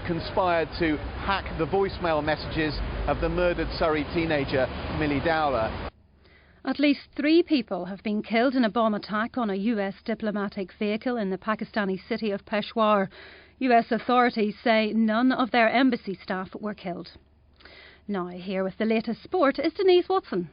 [SPEAKER 12] conspired to hack the voicemail messages of the murdered Surrey teenager Millie Dowler.
[SPEAKER 10] At least 3 people have been killed in a bomb attack on a US diplomatic vehicle in the Pakistani city of Peshawar. US authorities say none of their embassy staff were killed. Now, here with the latest sport is Denise Watson.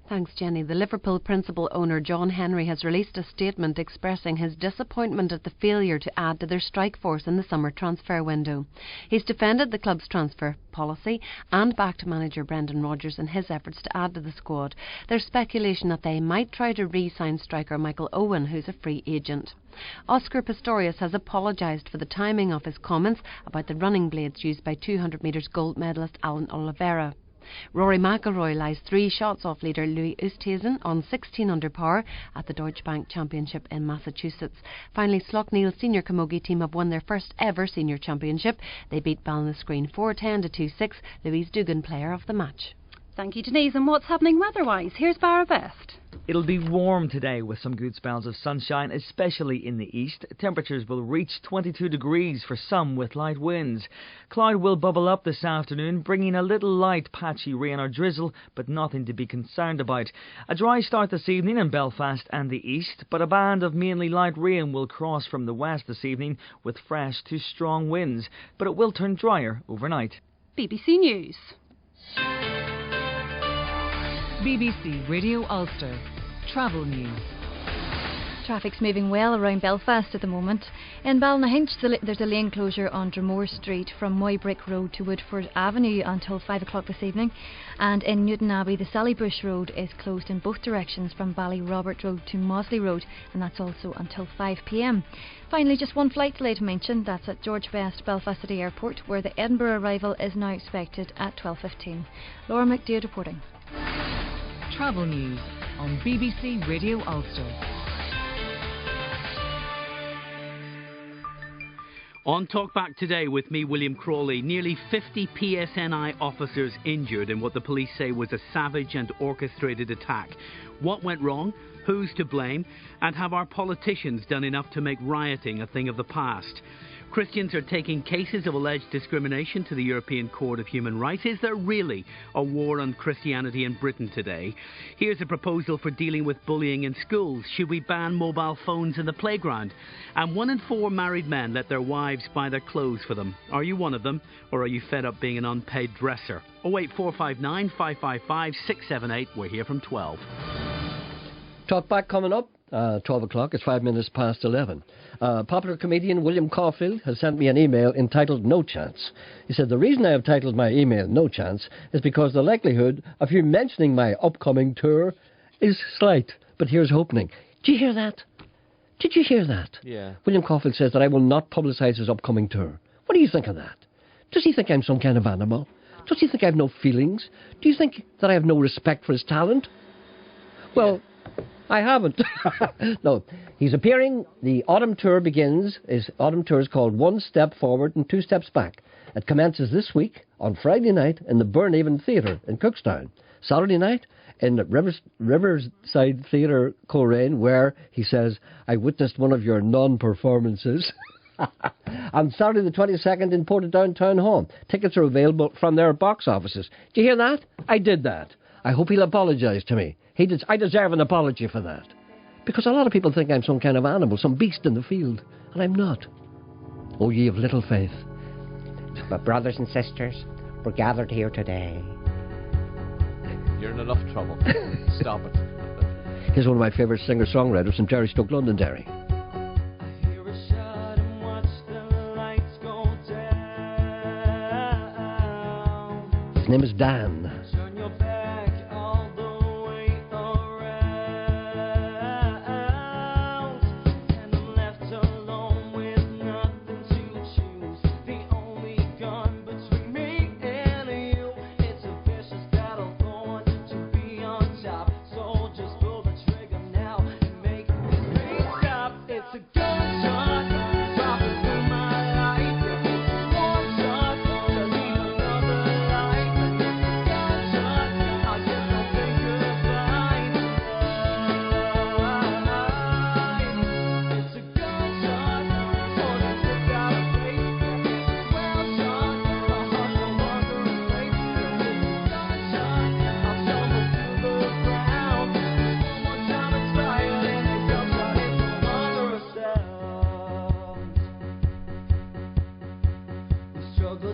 [SPEAKER 13] Thanks, Jenny. The Liverpool principal owner John Henry has released a statement expressing his disappointment at the failure to add to their strike force in the summer transfer window. He's defended the club's transfer policy and backed manager Brendan Rodgers in his efforts to add to the squad. There's speculation that they might try to re-sign striker Michael Owen, who's a free agent. Oscar Pistorius has apologised for the timing of his comments about the running blades used by 200 metres gold medalist Alan Oliveira. Rory McIlroy lies 3 shots off leader Louis Oosthuizen on 16 under par at the Deutsche Bank Championship in Massachusetts. Finally, Slough-Neil senior camogie team have won their first ever senior championship. They beat Ballinascreen 4-10 to 2-6, Louise Dugan player of the match.
[SPEAKER 10] Thank you, Denise. And what's happening weather-wise? Here's Barra Best.
[SPEAKER 14] It'll be warm today with some good spells of sunshine, especially in the east. Temperatures will reach 22 degrees for some with light winds. Cloud will bubble up this afternoon, bringing a little light patchy rain or drizzle, but nothing to be concerned about. A dry start this evening in Belfast and the east, but a band of mainly light rain will cross from the west this evening with fresh to strong winds, but it will turn drier overnight.
[SPEAKER 10] BBC News.
[SPEAKER 15] BBC Radio Ulster. Travel News. Traffic's moving well around Belfast at the moment. In Ballynahinch there's a lane closure on Dromore Street from Moybrick Road to Woodford Avenue until 5 o'clock this evening, and in Newton Abbey the Sallybush Road is closed in both directions from Ballyrobert Road to Mosley Road, and that's also until 5 p.m. Finally, just one flight delay to mention. That's at George Best Belfast City Airport, where the Edinburgh arrival is now expected at 12:15. Laura McDade reporting.
[SPEAKER 16] Travel News on BBC Radio Ulster.
[SPEAKER 2] On Talkback today with me, William Crawley, nearly 50 PSNI officers injured in what the police say was a savage and orchestrated attack. What went wrong? Who's to blame? And have our politicians done enough to make rioting a thing of the past? Christians are taking cases of alleged discrimination to the European Court of Human Rights. Is there really a war on Christianity in Britain today? Here's a proposal for dealing with bullying in schools. Should we ban mobile phones in the playground? And 1 in 4 married men let their wives buy their clothes for them. Are you one of them? Or are you fed up being an unpaid dresser? 08459 555 678. We're here from 12.
[SPEAKER 3] Talk back coming up. 12 o'clock, it's 5 minutes past 11. Popular comedian William Caulfield has sent me an email entitled No Chance. He said, the reason I have titled my email No Chance is because the likelihood of you mentioning my upcoming tour is slight, but here's hoping. Did you hear that? Did you hear that?
[SPEAKER 5] Yeah.
[SPEAKER 3] William Caulfield says that I will not publicise his upcoming tour. What do you think of that? Does he think I'm some kind of animal? Does he think I have no feelings? Do you think that I have no respect for his talent? Well, I haven't. No, he's appearing. The autumn tour begins. His autumn tour is called 1 Step Forward and 2 Steps Back. It commences this week on Friday night in the Burnhaven Theatre in Cookstown. Saturday night in Riverside Theatre, Coleraine, where, he says, I witnessed one of your non-performances. On Saturday the 22nd in Portadown Town Hall. Tickets are available from their box offices. Do you hear that? I did that. I hope he'll apologise to me. I deserve an apology for that. Because a lot of people think I'm some kind of animal, some beast in the field. And I'm not. Oh, ye of little faith.
[SPEAKER 17] My brothers and sisters, we're gathered here today.
[SPEAKER 5] You're in enough trouble. Stop it.
[SPEAKER 3] Here's one of my favourite singer-songwriters from Derry, Stoke, Londonderry. His name is Dan.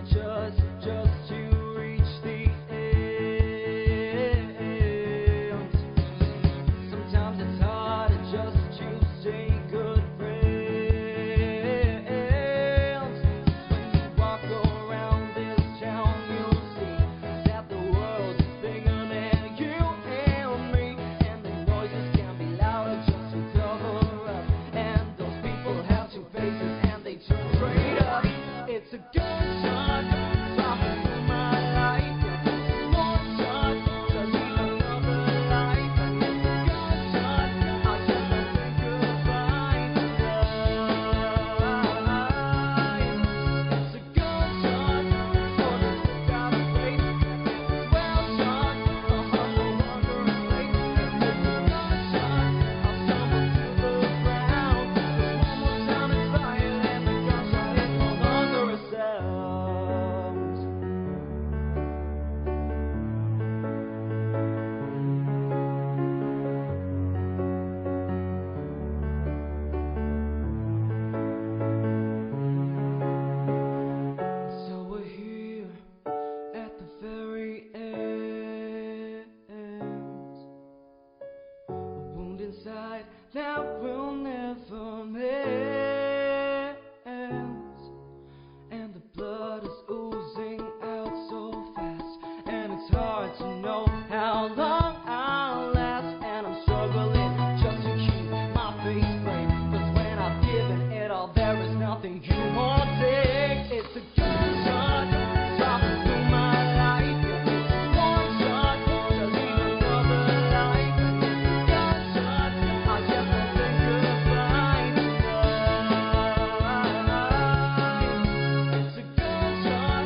[SPEAKER 8] just to reach the end. Sometimes it's hard just to say good friends. When you walk around this town, you'll see that the world is bigger than you and me, and the noises can be louder just to cover up. And those people have two faces and they turn straight up. It's a gunshot, dropping through my life. One shot, does leave another life. And it's a gunshot, I just don't say goodbye tonight. It's a gunshot, for the look out of face. It's well shot, a hustle under a slate. And it's a gunshot, I'll stumble to the ground. Just one more time it's fired and the gunshot is no longer a sound. So we're here at the very end. A wound inside that will never mend. And the blood is oozing out so fast. And it's hard to know how long I'll last. And I'm struggling just to keep my face straight. 'Cause when I've given it all, there is nothing you won't take. It's a gunshot, dropping through my life. One shot, does leave another life. And it's a gunshot, I just don't say goodbye tonight. It's a gunshot,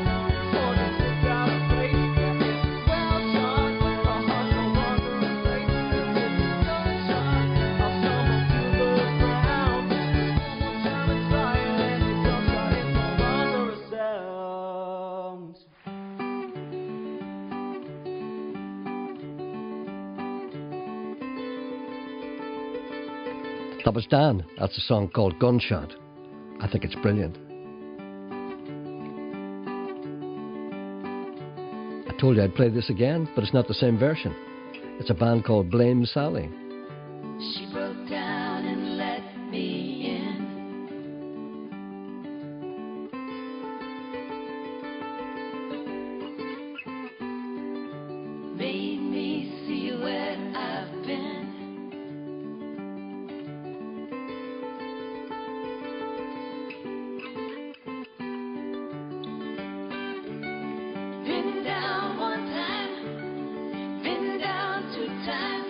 [SPEAKER 8] for the look out of face. It's well shot, a hustle under a slate. And it's a gunshot, I'll stumble to the ground. Just one more time it's fired and the gunshot is no longer a sound.
[SPEAKER 3] That was Dan. That's a song called Gunshot. I think it's brilliant. I told you I'd play this again, but it's not the same version. It's a band called Blame Sally.
[SPEAKER 8] She broke down and let me in. Made me see where I've been. Been down one time, been down two times.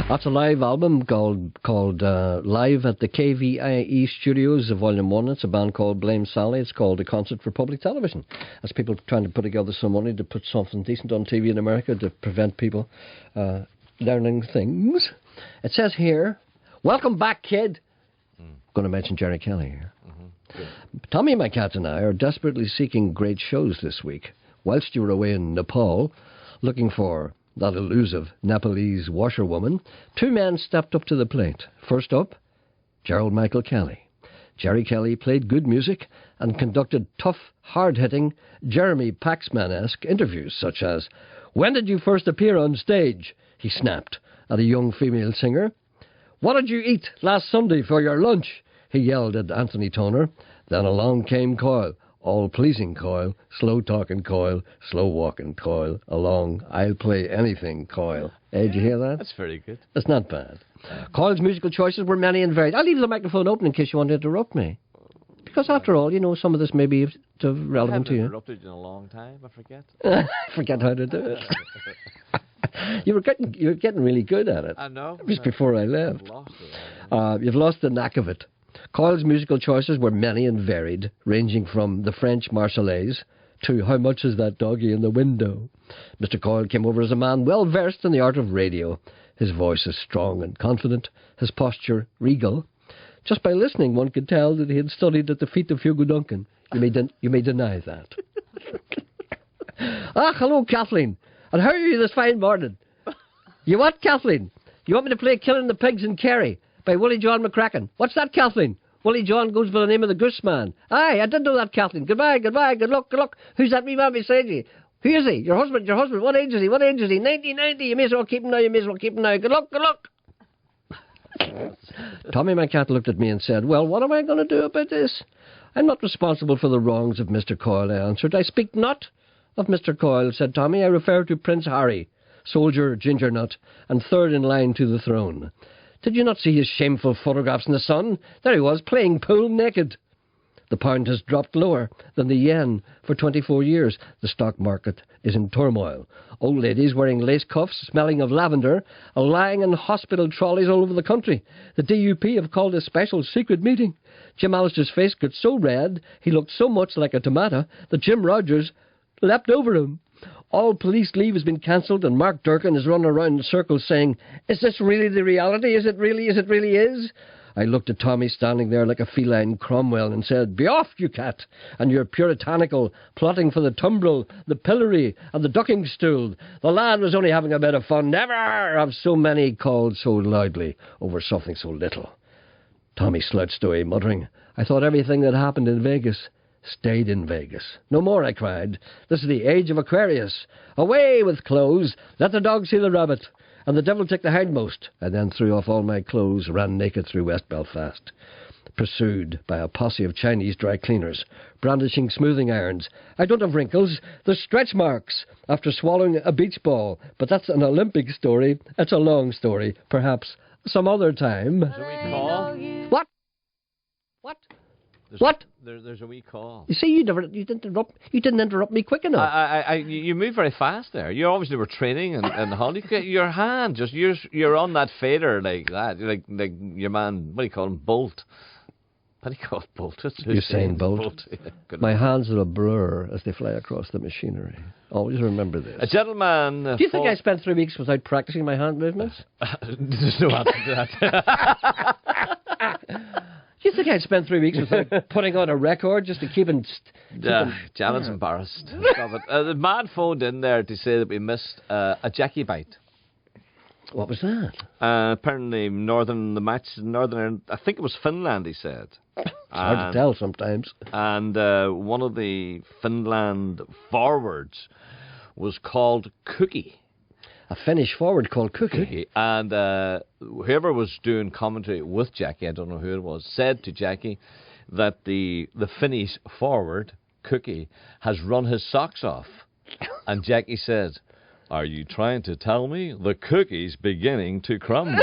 [SPEAKER 3] That's a live album called Live at the KVIE Studios, Volume 1. It's a band called Blame Sally. It's called A Concert for Public Television. That's people trying to put together some money to put something decent on TV in America to prevent people learning things. It says here, welcome back, kid. Going to mention Gerry Kelly here. Tommy, my cat, and I are desperately seeking great shows this week. Whilst you were away in Nepal, looking for that elusive Nepalese washerwoman, two men stepped up to the plate. First up, Gerald Michael Kelly. Gerry Kelly played good music and conducted tough, hard-hitting, Jeremy Paxman-esque interviews, such as, "When did you first appear on stage?" he snapped at a young female singer. "What did you eat last Sunday for your lunch?" he yelled at Anthony Toner. Then along came Coyle. All-pleasing Coyle, slow-talking Coyle, slow-walking Coyle, along, I'll play anything Coyle. Hey, did you hear that?
[SPEAKER 5] That's very good.
[SPEAKER 3] That's not bad. Coyle's musical choices were many and varied. I'll leave the microphone open in case you want to interrupt me. Because after all, you know, some of this may be relevant to you.
[SPEAKER 5] I haven't interrupted you in a long time, I forget.
[SPEAKER 3] Forget how to do it. You were getting really good at it.
[SPEAKER 5] I know.
[SPEAKER 3] Just before I left. You've lost the knack of it. Coyle's musical choices were many and varied, ranging from the French Marseillaise to How Much Is That Doggy in the Window. Mr. Coyle came over as a man well versed in the art of radio. His voice is strong and confident, his posture regal. Just by listening, one could tell that he had studied at the feet of Hugo Duncan. You may deny that. Hello, Kathleen. And how are you this fine morning? You what, Kathleen? You want me to play Killing the Pigs in Kerry by Willie John McCracken? What's that, Kathleen? Willie John goes by the name of the Goose Man. Aye, I did know that, Kathleen. Goodbye, good luck. Who's that wee man beside you? Who is he? Your husband. What age is he? 90. You may as well keep him now. Good luck. Tommy, my cat, looked at me and said, well, what am I going to do about this? I'm not responsible for the wrongs of Mr. Coyle, I answered. I speak not of Mr. Coyle, said Tommy. I refer to Prince Harry, soldier, ginger nut, and third in line to the throne. Did you not see his shameful photographs in the sun? There he was, playing pool naked. The pound has dropped lower than the yen for 24 years. The stock market is in turmoil. Old ladies wearing lace cuffs, smelling of lavender, are lying in hospital trolleys all over the country. The DUP have called a special secret meeting. Jim Allister's face got so red, he looked so much like a tomato, that Jim Rogers leapt over him. All police leave has been cancelled, and Mark Durkin is running around in circles saying, is this really the reality? Is it really is? I looked at Tommy standing there like a feline Cromwell and said, be off, you cat, and your puritanical plotting for the tumbrel, the pillory, and the ducking stool. The lad was only having a bit of fun. Never have so many called so loudly over something so little. Tommy slouched away, muttering, I thought everything that happened in Vegas stayed in Vegas. No more, I cried. This is the age of Aquarius. Away with clothes. Let the dog see the rabbit. And the devil take the hindmost. I then threw off all my clothes, ran naked through West Belfast, pursued by a posse of Chinese dry cleaners, brandishing smoothing irons. I don't have wrinkles. There's stretch marks after swallowing a beach ball. But that's an Olympic story. It's a long story. Perhaps some other time. What?
[SPEAKER 5] There's a wee call.
[SPEAKER 3] You see, you didn't interrupt me quick enough.
[SPEAKER 5] You move very fast there. You obviously were training and how do you get your hand? Just you're on that fader like that. Like your man. What do you call him? Bolt. What do you call Bolt?
[SPEAKER 3] Usain Bolt.
[SPEAKER 5] Yeah,
[SPEAKER 3] my hands are a blur as they fly across the machinery. Always remember this.
[SPEAKER 5] A gentleman.
[SPEAKER 3] Do you think I spent 3 weeks without practicing my hand movements?
[SPEAKER 5] There's no answer to that.
[SPEAKER 3] Do you think I'd spend 3 weeks without putting on a record just to keep him...
[SPEAKER 5] Janet's embarrassed. Stop it. The man phoned in there to say that we missed a Jackie bite.
[SPEAKER 3] What was that?
[SPEAKER 5] Apparently northern, I think it was Finland, he said.
[SPEAKER 3] It's hard to tell sometimes.
[SPEAKER 5] And one of the Finland forwards was called Cookie.
[SPEAKER 3] A Finnish forward called Cookie.
[SPEAKER 5] And whoever was doing commentary with Jackie, I don't know who it was, said to Jackie that the Finnish forward, Cookie, has run his socks off. And Jackie said, are you trying to tell me the cookie's beginning to crumble?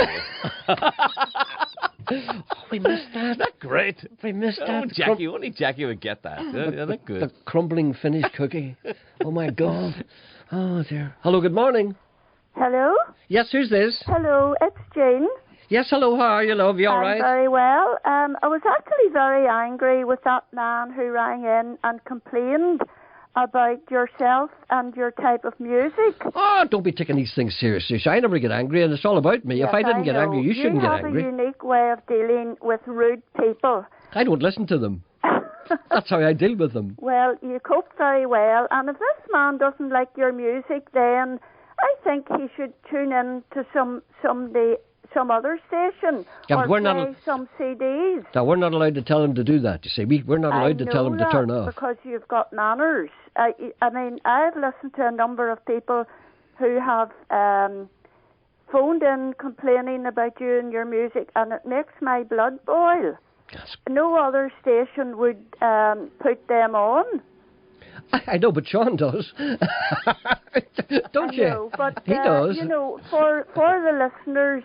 [SPEAKER 3] We missed that.
[SPEAKER 5] Isn't that great?
[SPEAKER 3] We missed that.
[SPEAKER 5] Jackie, only Jackie would get that. Isn't that good?
[SPEAKER 3] The crumbling Finnish cookie. Oh, my God. Oh, dear. Hello, good morning.
[SPEAKER 18] Hello?
[SPEAKER 3] Yes, who's this?
[SPEAKER 18] Hello, it's Jane.
[SPEAKER 3] Yes, hello, how are you, love? You all right?
[SPEAKER 18] I'm very well. I was actually very angry with that man who rang in and complained about yourself and your type of music.
[SPEAKER 3] Oh, don't be taking these things seriously. I never get angry, and it's all about me.
[SPEAKER 18] Yes,
[SPEAKER 3] if I didn't get
[SPEAKER 18] know.
[SPEAKER 3] angry, you shouldn't get angry.
[SPEAKER 18] You have a unique way of dealing with rude people.
[SPEAKER 3] I don't listen to them. That's how I deal with them.
[SPEAKER 18] Well, you cope very well, and if this man doesn't like your music, then I think he should tune in to some other station,
[SPEAKER 3] Yeah,
[SPEAKER 18] or
[SPEAKER 3] we're
[SPEAKER 18] play
[SPEAKER 3] not
[SPEAKER 18] some CDs.
[SPEAKER 3] Now, we're not allowed to tell him to do that, you see. We're not allowed to tell him to turn off.
[SPEAKER 18] Because you've got manners. I mean, I've listened to a number of people who have phoned in complaining about you and your music, and it makes my blood boil. No other station would put them on.
[SPEAKER 3] I know, but Sean does. Don't you?
[SPEAKER 18] I know, but
[SPEAKER 3] he does.
[SPEAKER 18] You know, for the listeners,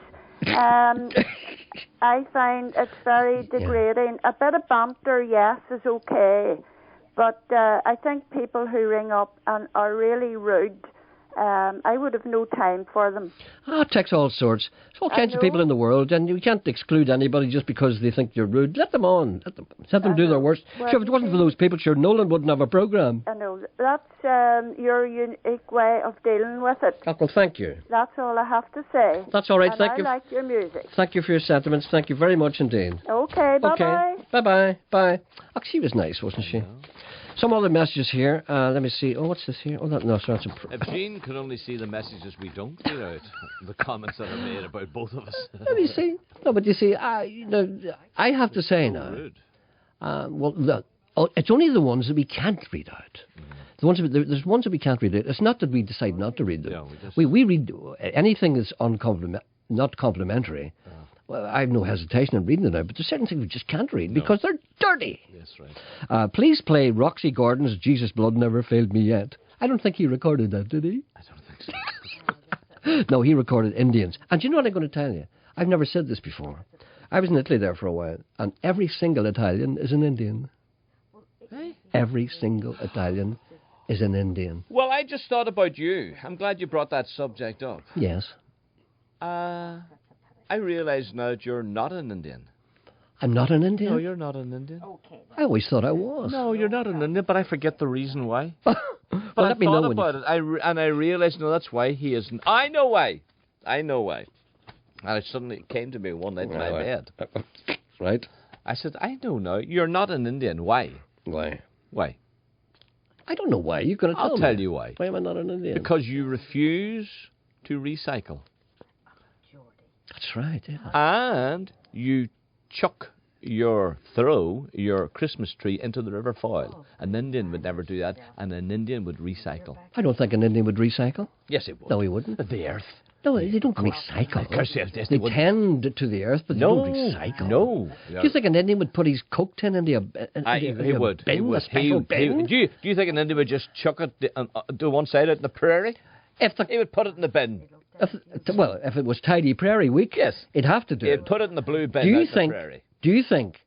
[SPEAKER 18] I find it's very degrading. A bit of banter, yes, is okay, but I think people who ring up and are really rude, I would have no time for them.
[SPEAKER 3] Oh, it takes all sorts. There's all kinds of people in the world, and you can't exclude anybody just because they think you're rude. Let them on. Let them do their worst.
[SPEAKER 18] Well,
[SPEAKER 3] sure, if it wasn't for those people, sure, Nolan wouldn't have a programme.
[SPEAKER 18] I know. That's your unique way of dealing with it.
[SPEAKER 3] Oh, well, thank you.
[SPEAKER 18] That's all I have to say.
[SPEAKER 3] That's all right.
[SPEAKER 18] And
[SPEAKER 3] Thank
[SPEAKER 18] I
[SPEAKER 3] you.
[SPEAKER 18] like your music.
[SPEAKER 3] Thank you for your sentiments. Thank you very much indeed.
[SPEAKER 18] Okay, bye-bye.
[SPEAKER 3] Okay, bye-bye. Bye. Oh, she was nice, wasn't she? Some other messages here. Let me see. Oh, what's this here? Oh, no, sorry.
[SPEAKER 5] If Jean could only see the messages we don't read out, the comments that are made about both of us.
[SPEAKER 3] Let me see. No, but you see, I have to say now. Well, it's only the ones that we can't read out. The ones there's ones that we can't read out. It's not that we decide not to read them. No, we read anything that's not complimentary. Well, I have no hesitation in reading it out, but there's certain things we just can't read because they're dirty.
[SPEAKER 5] Yes, right.
[SPEAKER 3] Please play Roxy Gordon's Jesus Blood Never Failed Me Yet. I don't think he recorded that, did he?
[SPEAKER 5] I don't think so.
[SPEAKER 3] No, he recorded Indians. And do you know what I'm going to tell you? I've never said this before. I was in Italy there for a while, and every single Italian is an Indian.
[SPEAKER 5] Hey?
[SPEAKER 3] Every single Italian is an Indian.
[SPEAKER 5] Well, I just thought about you. I'm glad you brought that subject up.
[SPEAKER 3] Yes.
[SPEAKER 5] I realise now that you're not an Indian.
[SPEAKER 3] I'm not an Indian?
[SPEAKER 5] No, you're not an Indian.
[SPEAKER 3] Okay. I always thought I was.
[SPEAKER 5] No, you're not an Indian, but I forget the reason why. But
[SPEAKER 3] let me know
[SPEAKER 5] about it, and I realised, no, that's why he isn't. I know why. And it suddenly came to me one night in my bed.
[SPEAKER 3] Right.
[SPEAKER 5] I said, I know now. You're not an Indian. Why?
[SPEAKER 3] Why?
[SPEAKER 5] Why?
[SPEAKER 3] I don't know why. You're going to tell me.
[SPEAKER 5] I'll tell you why.
[SPEAKER 3] Why am I not an Indian?
[SPEAKER 5] Because you refuse to recycle.
[SPEAKER 3] That's right, yeah.
[SPEAKER 5] And you throw your Christmas tree into the River Foyle. An Indian would never do that, and an Indian would recycle.
[SPEAKER 3] I don't think an Indian would recycle.
[SPEAKER 5] Yes, it would.
[SPEAKER 3] No, he wouldn't.
[SPEAKER 5] The earth.
[SPEAKER 3] No, they don't recycle.
[SPEAKER 5] They
[SPEAKER 3] tend to the earth, but they don't recycle.
[SPEAKER 5] No.
[SPEAKER 3] Do you think an Indian would put his Coke tin into a bin?
[SPEAKER 5] He would.
[SPEAKER 3] A special bin?
[SPEAKER 5] Do you think an Indian would just chuck it to one side out in the prairie? He would put it in the bin.
[SPEAKER 3] If it was Tidy Prairie Week,
[SPEAKER 5] yes,
[SPEAKER 3] he'd have to do it.
[SPEAKER 5] He'd put it in the blue bin out in the prairie.
[SPEAKER 3] Do you think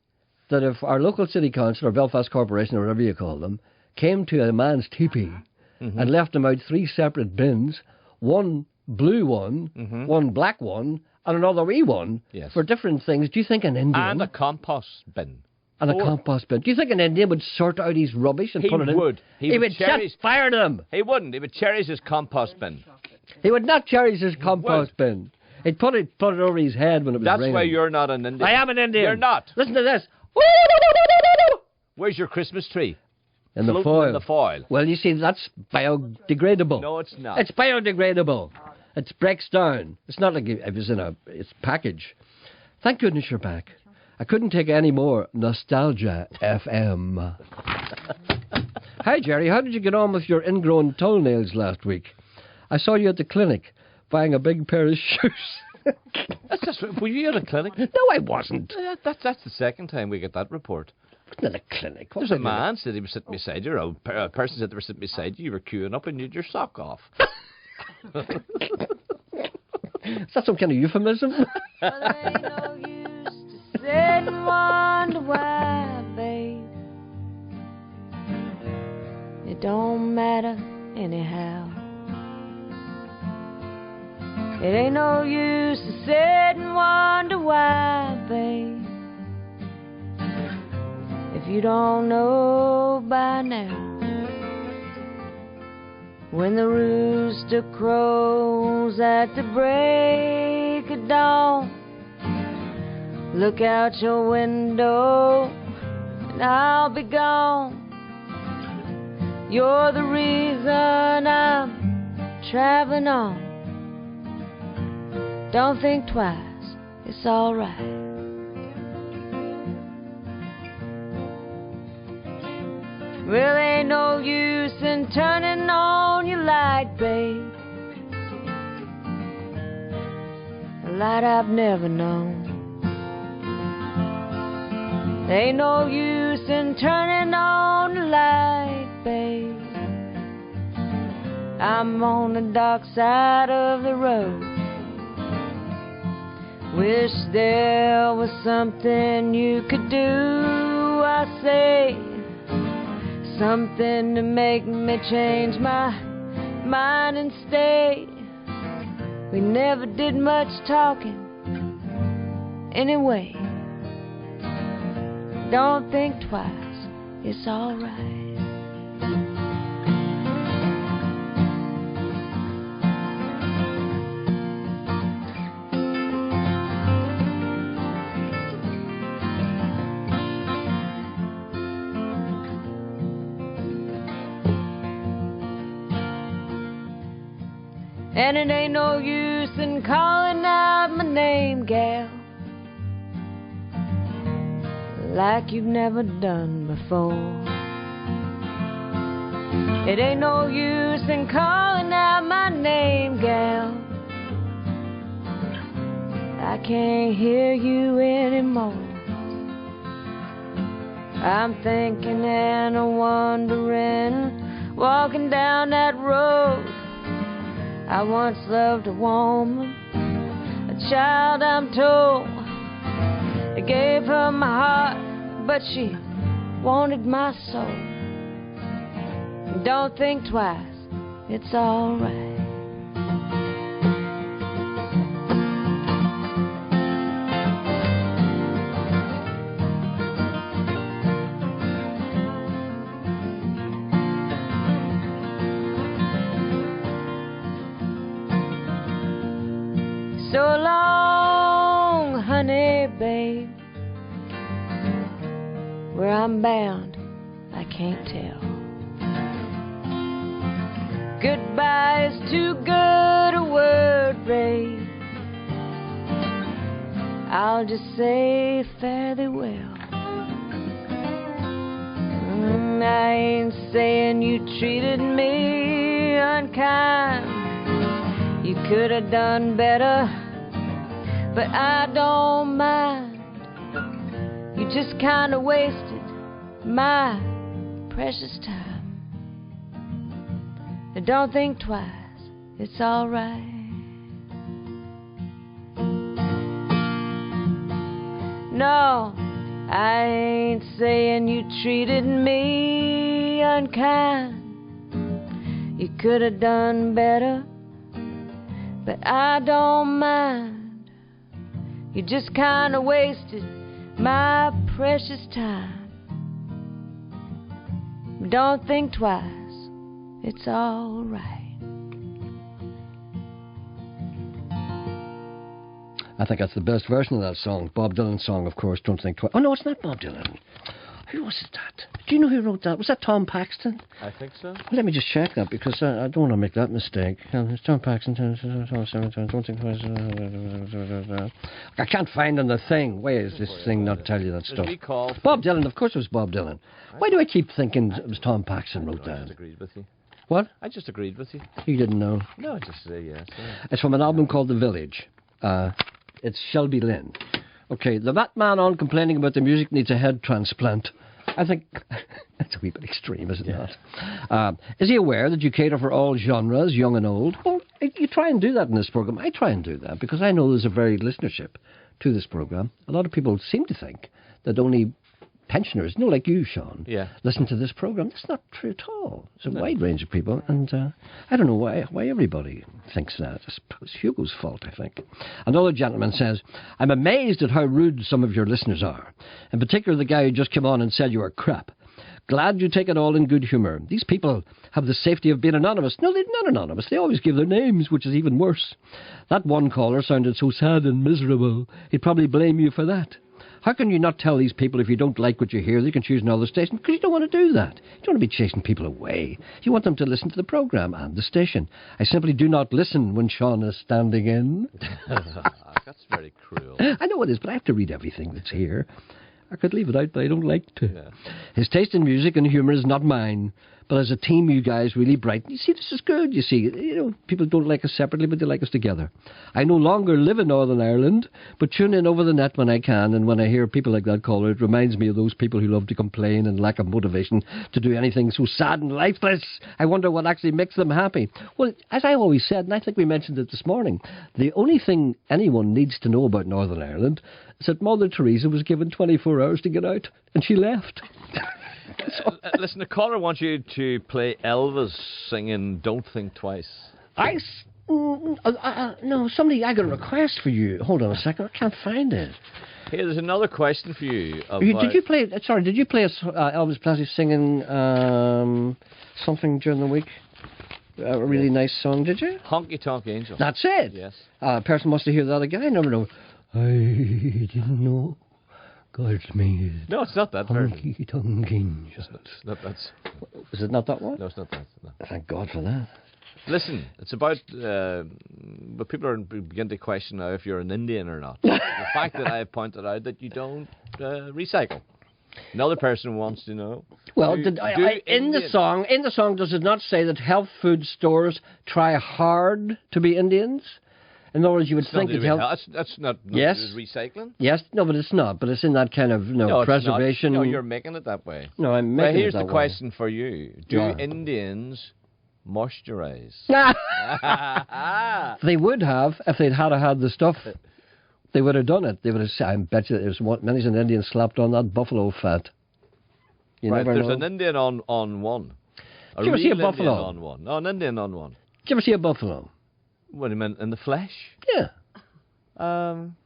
[SPEAKER 3] that if our local city council or Belfast Corporation or whatever you call them came to a man's teepee and left him out 3 separate bins, one blue one, one black one, and another wee one for different things, do you think an Indian...
[SPEAKER 5] And a compost bin.
[SPEAKER 3] And a compost bin. Do you think an Indian would sort out his rubbish and put it in? He would just fire them.
[SPEAKER 5] He wouldn't. He would cherish his compost bin.
[SPEAKER 3] He would not cherish his compost bin. He'd put it over his head when it was raining.
[SPEAKER 5] That's why you're not an Indian.
[SPEAKER 3] I am an Indian.
[SPEAKER 5] You're not.
[SPEAKER 3] Listen to this.
[SPEAKER 5] Where's your Christmas tree?
[SPEAKER 3] In the foil.
[SPEAKER 5] In the foil.
[SPEAKER 3] Well, you see, that's biodegradable.
[SPEAKER 5] No, it's not.
[SPEAKER 3] It's biodegradable. It breaks down. It's not like it was in it's package. Thank goodness you're back. I couldn't take any more Nostalgia FM. Hi, Gerry. How did you get on with your ingrown toenails last week? I saw you at the clinic buying a big pair of shoes.
[SPEAKER 5] Were you at a clinic?
[SPEAKER 3] No, I wasn't.
[SPEAKER 5] That's the second time we get that report.
[SPEAKER 3] Wasn't at a clinic.
[SPEAKER 5] There's a man said he was sitting beside you, or a person said they were sitting beside you, you were queuing up and you had your sock off.
[SPEAKER 3] Is that some kind of euphemism?
[SPEAKER 8] Well, ain't no use to sit and wonder why, babe. It don't matter anyhow. It ain't no use to sit and wonder why, babe, if you don't know by now. When the rooster crows at the break of dawn, look out your window and I'll be gone. You're the reason I'm traveling on. Don't think twice, it's alright. Well, ain't no use in turning on your light, babe, a light I've never known. Ain't no use in turning on the light, babe, I'm on the dark side of the road. Wish there was something you could do, I say, something to make me change my mind and stay. We never did much talking anyway. Don't think twice, it's alright. And it ain't no use in calling out my name, gal, like you've never done before. It ain't no use in calling out my name, gal, I can't hear you anymore. I'm thinking and I'm wondering, walking down that road. I once loved a woman, a child I'm told. I gave her my heart, but she wanted my soul. Don't think twice, it's alright. So long, honey, babe. Where I'm bound, I can't tell. Goodbye is too good a word, babe. I'll just say fare thee well. I ain't saying you treated me unkind. You could have done better, but I don't mind. You just kinda wasted my precious time. And don't think twice, it's alright. No, I ain't saying you treated me unkind. You could have done better, but I don't mind. You just kinda wasted my precious time. Don't think twice, it's alright.
[SPEAKER 3] I think that's the best version of that song. Bob Dylan's song, of course, Don't Think Twice. Oh, no, it's not Bob Dylan. Who was that? Do you know who wrote that? Was that Tom Paxton?
[SPEAKER 5] I think so.
[SPEAKER 3] Well, let me just check that, because I don't want to make that mistake. It's Tom Paxton. Don't think twice. I can't find on the thing. Why is this thing not tell you that stuff? Bob Dylan, of course it was Bob Dylan. Why do I keep thinking it was Tom Paxton wrote that?
[SPEAKER 5] I just agreed with you.
[SPEAKER 3] What?
[SPEAKER 5] I just agreed with you.
[SPEAKER 3] You didn't know?
[SPEAKER 5] No, I just say yes. Yeah.
[SPEAKER 3] It's from an album called The Village. It's Shelby Lynn. Okay, the Batman on complaining about the music needs a head transplant. I think that's a wee bit extreme, isn't it? Is he aware that you cater for all genres, young and old? Well, you try and do that in this programme. I try and do that because I know there's a varied listenership to this programme. A lot of people seem to think that only pensioners, like you, Sean,
[SPEAKER 5] Yeah.
[SPEAKER 3] listen to this programme. That's not true at all. It's a wide range of people, and I don't know why everybody thinks that. It's Hugo's fault, I think. Another gentleman says, I'm amazed at how rude some of your listeners are. In particular, the guy who just came on and said you were crap. Glad you take it all in good humour. These people have the safety of being anonymous. No, they're not anonymous. They always give their names, which is even worse. That one caller sounded so sad and miserable. He'd probably blame you for that. How can you not tell these people if you don't like what you hear, they can choose another station? Because you don't want to do that. You don't want to be chasing people away. You want them to listen to the programme and the station. I simply do not listen when Sean is standing in.
[SPEAKER 5] That's very cruel.
[SPEAKER 3] I know it is, but I have to read everything that's here. I could leave it out, but I don't like to.
[SPEAKER 5] Yeah.
[SPEAKER 3] His taste in music and humour is not mine. But as a team, you guys really brighten. You see, this is good. You see, people don't like us separately, but they like us together. I no longer live in Northern Ireland, but tune in over the net when I can. And when I hear people like that caller, it reminds me of those people who love to complain and lack of motivation to do anything so sad and lifeless. I wonder what actually makes them happy. Well, as I always said, and I think we mentioned it this morning, the only thing anyone needs to know about Northern Ireland is that Mother Teresa was given 24 hours to get out, and she left.
[SPEAKER 5] Listen, the caller wants you to play Elvis singing Don't Think Twice.
[SPEAKER 3] No, somebody, I got a request for you. Hold on a second, I can't find it.
[SPEAKER 5] Hey, there's another question for you.
[SPEAKER 3] Did you play Elvis Presley singing something during the week? A really nice song, did you?
[SPEAKER 5] Honky Tonk Angel.
[SPEAKER 3] That's it?
[SPEAKER 5] Yes.
[SPEAKER 3] A person wants to hear that again. I never know. I didn't know God's made.
[SPEAKER 5] No, it's not that version.
[SPEAKER 3] Honky Tonk Angel.
[SPEAKER 5] That's.
[SPEAKER 3] Is it not that one?
[SPEAKER 5] No, it's not that. No.
[SPEAKER 3] Thank God for that.
[SPEAKER 5] Listen, it's about, but people are beginning to question now if you're an Indian or not. The fact that I have pointed out that you don't recycle. Another person wants to know.
[SPEAKER 3] Well, in the song, does it not say that health food stores try hard to be Indians? In other words, you would think it helps.
[SPEAKER 5] That's not
[SPEAKER 3] yes.
[SPEAKER 5] Recycling.
[SPEAKER 3] Yes, no, but it's not. But it's in that kind of preservation.
[SPEAKER 5] No, you're making it that way.
[SPEAKER 3] No, I'm making it that way.
[SPEAKER 5] Here's the question for you: do Indians moisturize?
[SPEAKER 3] They would have if they'd had the stuff. They would have done it. They would have said, I bet you there's many's an Indian slapped on that buffalo fat. You never know.
[SPEAKER 5] There's an Indian on one.
[SPEAKER 3] Did you ever see a buffalo?
[SPEAKER 5] Indian on one. No, an Indian on one.
[SPEAKER 3] Did you ever see a buffalo?
[SPEAKER 5] What do you mean, in the flesh?
[SPEAKER 3] Yeah.
[SPEAKER 5] I'm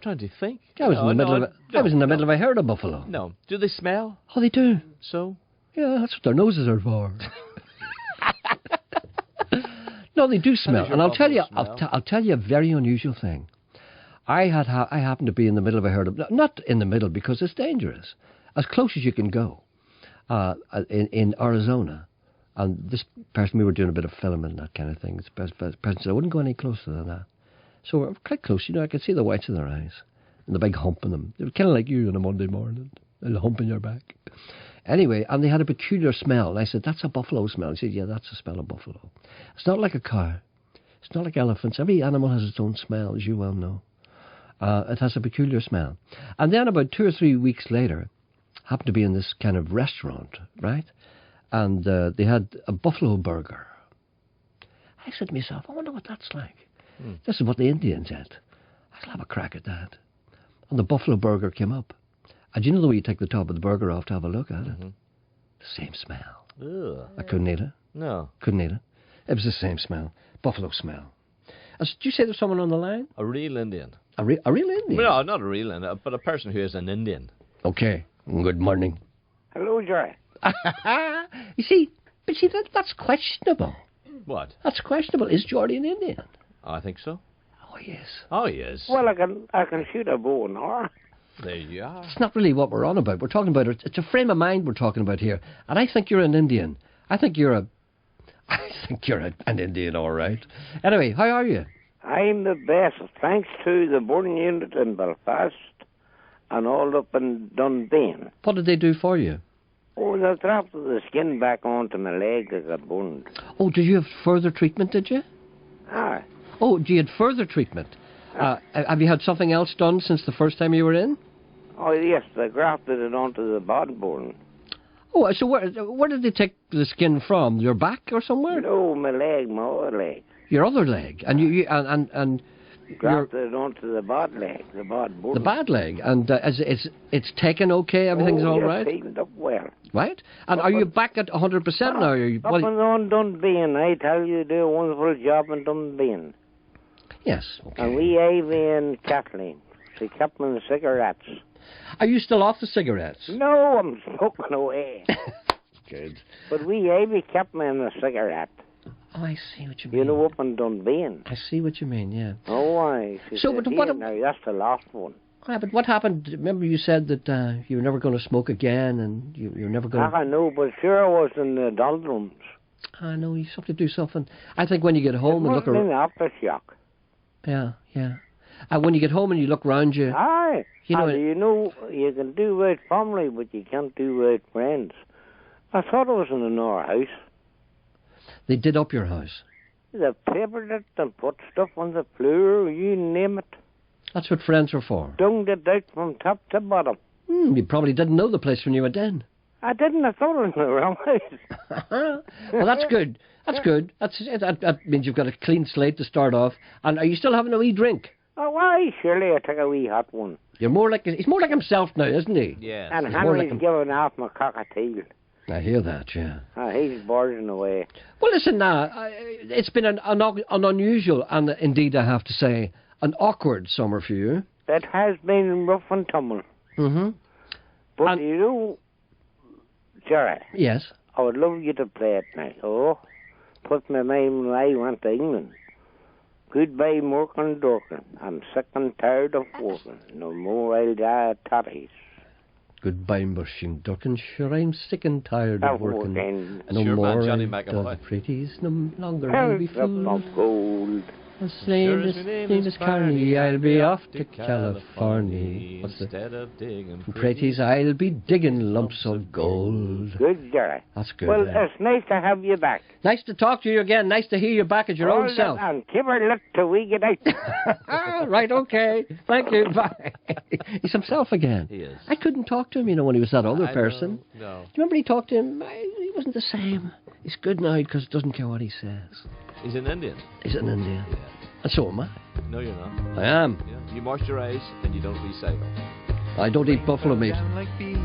[SPEAKER 5] trying to think.
[SPEAKER 3] I was in the middle of a herd of buffalo.
[SPEAKER 5] No. Do they smell?
[SPEAKER 3] Oh, they do.
[SPEAKER 5] So?
[SPEAKER 3] Yeah, that's what their noses are for. No, they do smell. And I'll tell you a very unusual thing. I happened to be in the middle of a herd of... Not in the middle, because it's dangerous. As close as you can go in Arizona. And this person, we were doing a bit of filming and that kind of thing. This person said, I wouldn't go any closer than that. So we're quite close. I could see the whites of their eyes. And the big hump in them. They were kind of like you on a Monday morning. And the hump in your back. Anyway, and they had a peculiar smell. And I said, that's a buffalo smell. He said, yeah, that's the smell of buffalo. It's not like a cow. It's not like elephants. Every animal has its own smell, as you well know. It has a peculiar smell. And then about 2 or 3 weeks later, happened to be in this kind of restaurant, right? And they had a buffalo burger. I said to myself, I wonder what that's like. This is what the Indians ate. I'll have a crack at that. And the buffalo burger came up. And you know the way you take the top of the burger off to have a look at it? The same smell.
[SPEAKER 5] Ugh.
[SPEAKER 3] I couldn't eat it.
[SPEAKER 5] No.
[SPEAKER 3] Couldn't eat it. It was the same smell. Buffalo smell. Did you say there's someone on the line?
[SPEAKER 5] A real Indian.
[SPEAKER 3] A real Indian?
[SPEAKER 5] No, not a real Indian, but a person who is an Indian.
[SPEAKER 3] Okay. Good morning.
[SPEAKER 19] Hello, Gerry.
[SPEAKER 3] You see, that's questionable.
[SPEAKER 5] What?
[SPEAKER 3] That's questionable. Is Geordie an Indian?
[SPEAKER 5] I think so.
[SPEAKER 3] Oh, yes.
[SPEAKER 5] Oh, yes.
[SPEAKER 19] Well, I can shoot a bow and arrow.
[SPEAKER 5] There you are.
[SPEAKER 3] It's not really what we're on about. We're talking about it's a frame of mind we're talking about here. And I think you're an Indian. I think you're an Indian, all right. Anyway, how are you?
[SPEAKER 19] I'm the best, thanks to the boarding unit in Belfast and all up in Dundee.
[SPEAKER 3] What did they do for you?
[SPEAKER 19] Oh, they dropped the skin back onto my leg that got burned.
[SPEAKER 3] Oh, did you have further treatment, did you?
[SPEAKER 19] Aye.
[SPEAKER 3] Oh, you had further treatment. Have you had something else done since the first time you were in?
[SPEAKER 19] Oh, yes, they grafted it onto the body bone.
[SPEAKER 3] Oh, so where did they take the skin from? Your back or somewhere?
[SPEAKER 19] No, my leg, my other leg.
[SPEAKER 3] Your other leg, and
[SPEAKER 19] grafted it onto the bad leg, the bad bone.
[SPEAKER 3] The bad leg, and it's taken okay. Everything's all right.
[SPEAKER 19] It's healed up well.
[SPEAKER 3] Right? And are you back at 100% now? Are you,
[SPEAKER 19] Up and on Dunbean, I tell you, do a wonderful job in Dunbean.
[SPEAKER 3] Yes. Okay.
[SPEAKER 19] And we Ivy and Kathleen, she kept me the cigarettes.
[SPEAKER 3] Are you still off the cigarettes?
[SPEAKER 19] No, I'm smoking away.
[SPEAKER 3] Good.
[SPEAKER 19] But we Ivy kept me in the cigarette.
[SPEAKER 3] Oh, I see what you mean.
[SPEAKER 19] You know, up in Dunbean.
[SPEAKER 3] I see what you mean, yeah.
[SPEAKER 19] Oh, I.
[SPEAKER 3] So, but what?
[SPEAKER 19] Now, that's the last one.
[SPEAKER 3] Ah, but what happened? Remember you said that you were never going to smoke again, and you're never going to...
[SPEAKER 19] I know, but sure I was in the doldrums.
[SPEAKER 3] I know, you have to do something. I think when you get home and look around...
[SPEAKER 19] aftershock.
[SPEAKER 3] Yeah, yeah. When you get home and you look round you...
[SPEAKER 19] Aye.
[SPEAKER 3] You know,
[SPEAKER 19] you can do right family, but you can't do right friends. I thought I was in another house.
[SPEAKER 3] They did up your house?
[SPEAKER 19] They papered it and put stuff on the floor, you name it.
[SPEAKER 3] That's what friends are for.
[SPEAKER 19] Dunged it out from top to bottom.
[SPEAKER 3] You probably didn't know the place when you went in.
[SPEAKER 19] I didn't. I thought it was in the wrong house.
[SPEAKER 3] Well, that's good. That's good. That means you've got a clean slate to start off. And are you still having a wee drink?
[SPEAKER 19] Oh, why? Surely I took a wee hot one.
[SPEAKER 3] He's more like himself now, isn't he?
[SPEAKER 5] Yeah.
[SPEAKER 19] And Henry's giving off my cockatiel.
[SPEAKER 3] I hear that, yeah.
[SPEAKER 19] He's boarding away.
[SPEAKER 3] Well, listen now. It's been an unusual and, indeed, I have to say, an awkward summer for you.
[SPEAKER 19] It has been rough and tumble.
[SPEAKER 3] Mm-hmm.
[SPEAKER 19] But you know, Gerry.
[SPEAKER 3] Yes?
[SPEAKER 19] I would love you to play it now. Oh, put my mind when I went to England. Goodbye, Mork and Dorkin. I'm sick and tired of working. No more I'll die at Toddy's.
[SPEAKER 3] Goodbye, Mushing Durkin. Sure, I'm sick and tired of working. No
[SPEAKER 5] sure,
[SPEAKER 3] more
[SPEAKER 5] Johnny
[SPEAKER 3] I'll
[SPEAKER 5] McAvoy.
[SPEAKER 3] Pretties, no longer I'll be fooled.
[SPEAKER 19] Of gold.
[SPEAKER 3] His name is Carney, I'll be off to California.
[SPEAKER 5] Instead of digging
[SPEAKER 3] pretties, I'll be digging lumps of gold.
[SPEAKER 19] Good, Gerry.
[SPEAKER 3] That's good.
[SPEAKER 19] Well, it's nice to have you back.
[SPEAKER 3] Nice to talk to you again. Nice to hear you back at your own self.
[SPEAKER 19] And keep her lit till we get out.
[SPEAKER 3] Right, okay. Thank you. Bye. He's himself again.
[SPEAKER 5] He is.
[SPEAKER 3] I couldn't talk to him, when he was that other person.
[SPEAKER 5] No.
[SPEAKER 3] Do you remember he talked to him? He wasn't the same. He's good now because he doesn't care what he says.
[SPEAKER 5] He's an Indian.
[SPEAKER 3] He's an Indian.
[SPEAKER 5] Yeah.
[SPEAKER 3] And so am I.
[SPEAKER 5] No, you're not.
[SPEAKER 3] I am.
[SPEAKER 5] Yeah. You moisturize and you don't recycle.
[SPEAKER 3] I don't eat buffalo meat.
[SPEAKER 20] Like bees,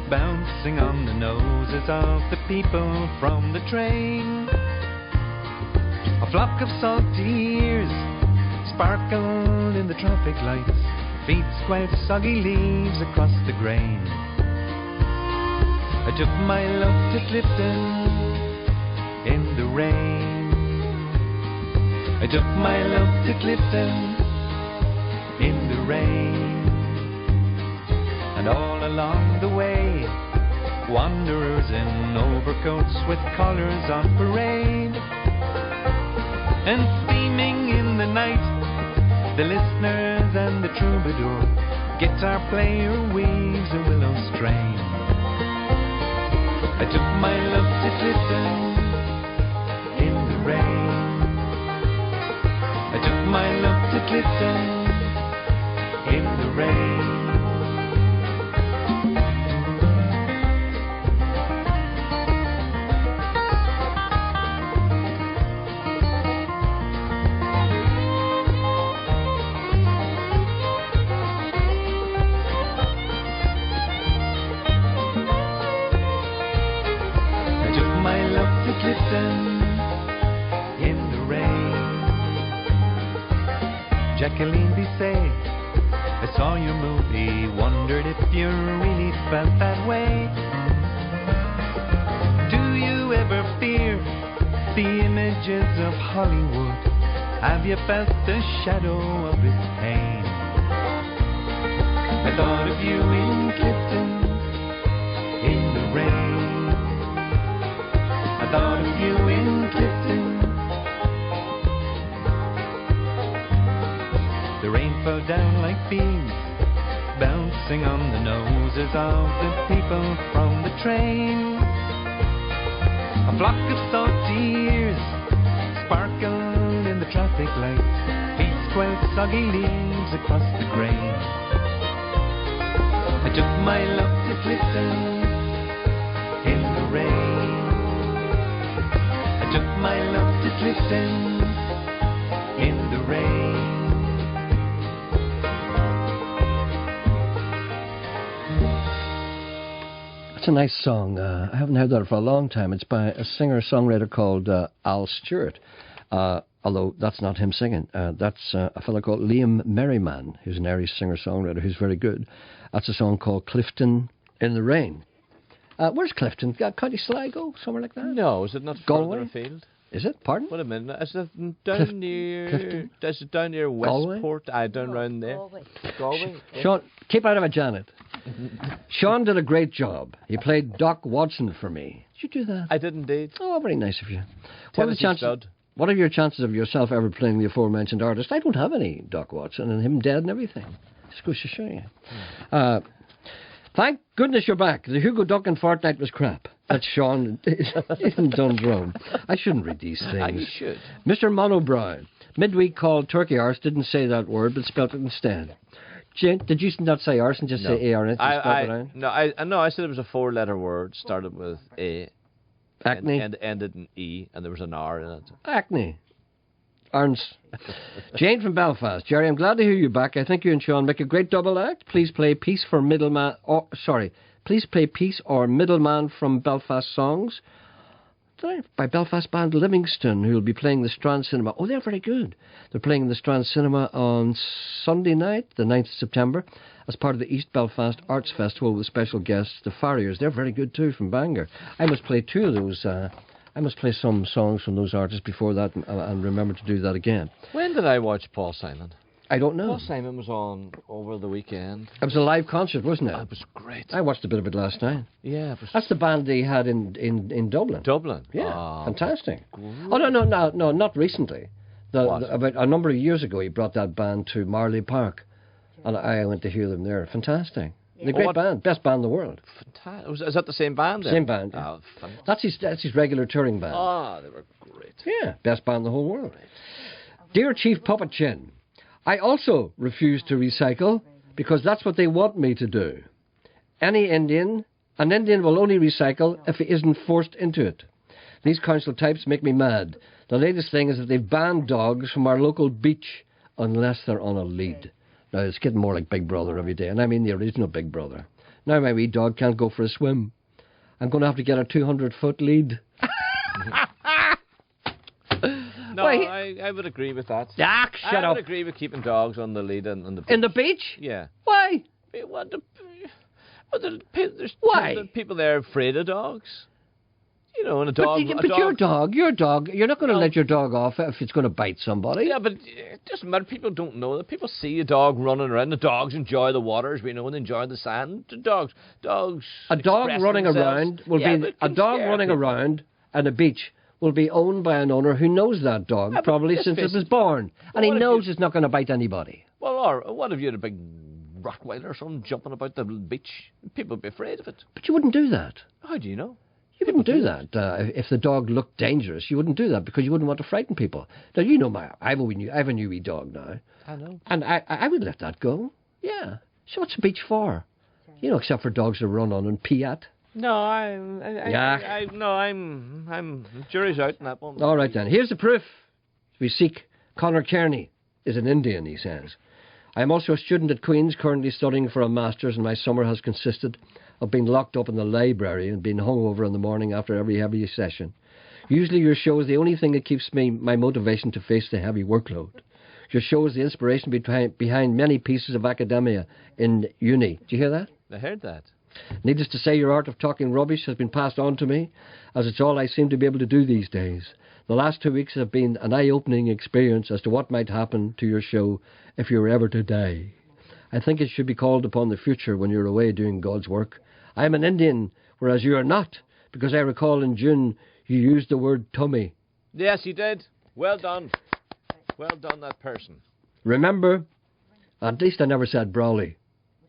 [SPEAKER 20] bouncing on the noses of the people from the train. A flock of salty ears sparkled in the traffic lights. Feet squelched soggy leaves across the grain. I took my love to Clifton in the rain. I took my love to Clifton in the rain. And all along the way, wanderers in overcoats with collars on parade. And steaming in the night, the listeners and the troubadour, guitar player weaves a willow strain. I took my love to Clifton in the rain. I took my love to Clifton in the rain. I took my love to Clifton in the rain. Jacqueline Bisset, I saw your movie, wondered if you really felt that way. Do you ever fear the images of Hollywood? Have you felt the shadow of its pain? I thought of you in Clifton in the rain. I thought of you in Clifton. The rain fell down like beans, bouncing on the noses of the people from the train. A flock of salty ears sparkled in the traffic lights. Feet squelched soggy leaves across the grain. I took my love to Clifton in the rain. I took my love to Clifton in the rain.
[SPEAKER 3] It's a nice song. I haven't heard that for a long time. It's by a singer-songwriter called Al Stewart. Although that's not him singing. That's a fellow called Liam Merriman, who's an Irish singer-songwriter who's very good. That's a song called Clifton in the Rain. Where's Clifton? County Sligo? Somewhere like that?
[SPEAKER 5] No, is it not
[SPEAKER 3] Galway?
[SPEAKER 5] further afield?
[SPEAKER 3] Is it? Pardon?
[SPEAKER 5] Wait a minute. Is it down near...
[SPEAKER 3] Clifton?
[SPEAKER 5] Is it down near
[SPEAKER 3] Galway?
[SPEAKER 5] Westport? Down round there. Galway?
[SPEAKER 3] Sean, keep out of it, Janet. Sean did a great job. He played Doc Watson for me. Did you do that?
[SPEAKER 5] I did indeed.
[SPEAKER 3] Oh, very nice of you.
[SPEAKER 5] Tennessee stud.
[SPEAKER 3] What are your chances of yourself ever playing the aforementioned artist? I don't have any Doc Watson and him dead and everything. Just goes to show you. Thank goodness you're back. The Hugo Duncan fortnight was crap. That's Sean in Dundrum. I shouldn't read these things.
[SPEAKER 5] You should.
[SPEAKER 3] Mr. Monobrow. Midweek called turkey arse, didn't say that word, but spelt it instead. Did you not say arse and just say A-R-S?
[SPEAKER 5] No, I said it was a 4-letter word, started with A.
[SPEAKER 3] Acne?
[SPEAKER 5] And ended in E, and there was an R in it.
[SPEAKER 3] Acne. Arns. Jane from Belfast. Gerry, I'm glad to hear you back. I think you and Sean make a great double act. Please play Peace for Middleman. Please play Peace or Middleman from Belfast Songs by Belfast band Livingston, who will be playing the Strand Cinema. Oh, they're very good. They're playing in the Strand Cinema on Sunday night, the 9th of September, as part of the East Belfast Arts Festival with special guests, the Farriers. They're very good too, from Bangor. I must play two of those. I must play some songs from those artists before that and remember to do that again.
[SPEAKER 5] When did I watch Paul Simon?
[SPEAKER 3] I don't know.
[SPEAKER 5] Paul Simon was on over the weekend.
[SPEAKER 3] It was a live concert, wasn't it?
[SPEAKER 5] It was great.
[SPEAKER 3] I watched a bit of it last night.
[SPEAKER 5] Yeah.
[SPEAKER 3] That's the band they had in Dublin.
[SPEAKER 5] Dublin?
[SPEAKER 3] Yeah, fantastic. Great. Oh, no, not recently. About a number of years ago, he brought that band to Marley Park, and I went to hear them there. Fantastic. Yeah. Great band, best band in the world.
[SPEAKER 5] Fantastic. Is that the same band then?
[SPEAKER 3] Same band. Yeah. Oh, that's his regular touring band.
[SPEAKER 5] Ah, they were great.
[SPEAKER 3] Yeah, best band in the whole world. Dear Chief Puppet Chin, I also refuse to recycle because that's what they want me to do. An Indian will only recycle if he isn't forced into it. These council types make me mad. The latest thing is that they've banned dogs from our local beach unless they're on a lead. Now, it's getting more like Big Brother every day, and I mean the original Big Brother. Now my wee dog can't go for a swim. I'm going to have to get a 200-foot lead.
[SPEAKER 5] No, I would agree with that.
[SPEAKER 3] Shut up.
[SPEAKER 5] I would agree with keeping dogs on the lead and the beach.
[SPEAKER 3] In the beach?
[SPEAKER 5] Yeah.
[SPEAKER 3] Why?
[SPEAKER 5] There's people there afraid of dogs. You know, and a dog...
[SPEAKER 3] But your dog, you're not going to let your dog off if it's going to bite somebody.
[SPEAKER 5] Yeah, but it doesn't matter. People don't know that. People see a dog running around. The dogs enjoy the waters, we know, and enjoy the sand. A dog
[SPEAKER 3] running around will be... A dog running around at a beach will be owned by an owner who knows that dog, probably since it was born. And he knows it's not going to bite anybody.
[SPEAKER 5] Well, or what if you had a big Rottweiler or something jumping about the beach? People would be afraid of it.
[SPEAKER 3] But you wouldn't do that.
[SPEAKER 5] How do you know?
[SPEAKER 3] You wouldn't do that. If the dog looked dangerous, you wouldn't do that because you wouldn't want to frighten people. Now, you know I have a new wee dog now.
[SPEAKER 5] I know.
[SPEAKER 3] And I would let that go. Yeah. So what's the beach for? You know, except for dogs to run on and pee at.
[SPEAKER 5] No, I'm jury's out in that one.
[SPEAKER 3] All right then. Here's the proof. We seek. Conor Kearney is an Indian, he says. I am also a student at Queen's, currently studying for a master's, and my summer has consisted of being locked up in the library and being hungover in the morning after every heavy session. Usually your show is the only thing that keeps my motivation to face the heavy workload. Your show is the inspiration behind many pieces of academia in uni. Did you hear that?
[SPEAKER 5] I heard that.
[SPEAKER 3] Needless to say, your art of talking rubbish has been passed on to me, as it's all I seem to be able to do these days. The last 2 weeks have been an eye-opening experience as to what might happen to your show if you were ever to die. I think it should be called upon the future when you're away doing God's work. I am an Indian, whereas you are not, because I recall in June you used the word tummy.
[SPEAKER 5] Yes, you did. Well done. Well done, that person.
[SPEAKER 3] Remember, at least I never said Brawley.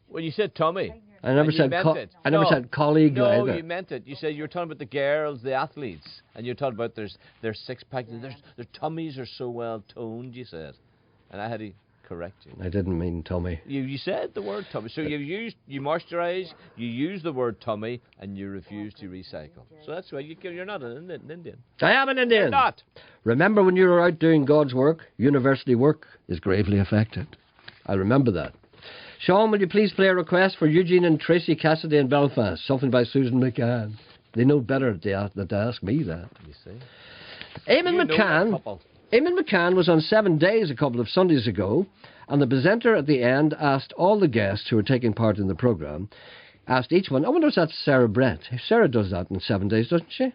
[SPEAKER 5] Well, you said tummy.
[SPEAKER 3] I never said colleague either.
[SPEAKER 5] No, you meant it. You said you were talking about the girls, the athletes, and you were talking about their six-pack, their tummies are so well toned, you said. And I had to correct you.
[SPEAKER 3] I didn't mean tummy.
[SPEAKER 5] You said the word tummy. So you moisturise, you use the word tummy, and you refuse to recycle. So that's why you're not an Indian.
[SPEAKER 3] I am an Indian.
[SPEAKER 5] You're not.
[SPEAKER 3] Remember when you were out doing God's work, university work is gravely affected. I remember that. Sean, will you please play a request for Eugene and Tracy Cassidy in Belfast? Something by Susan McCann. They know better than to ask me that.
[SPEAKER 5] You see.
[SPEAKER 3] Eamon McCann was on 7 Days a couple of Sundays ago, and the presenter at the end asked all the guests who were taking part in the programme, asked each one, I wonder if that's Sarah Brett. Sarah does that in 7 days, doesn't she?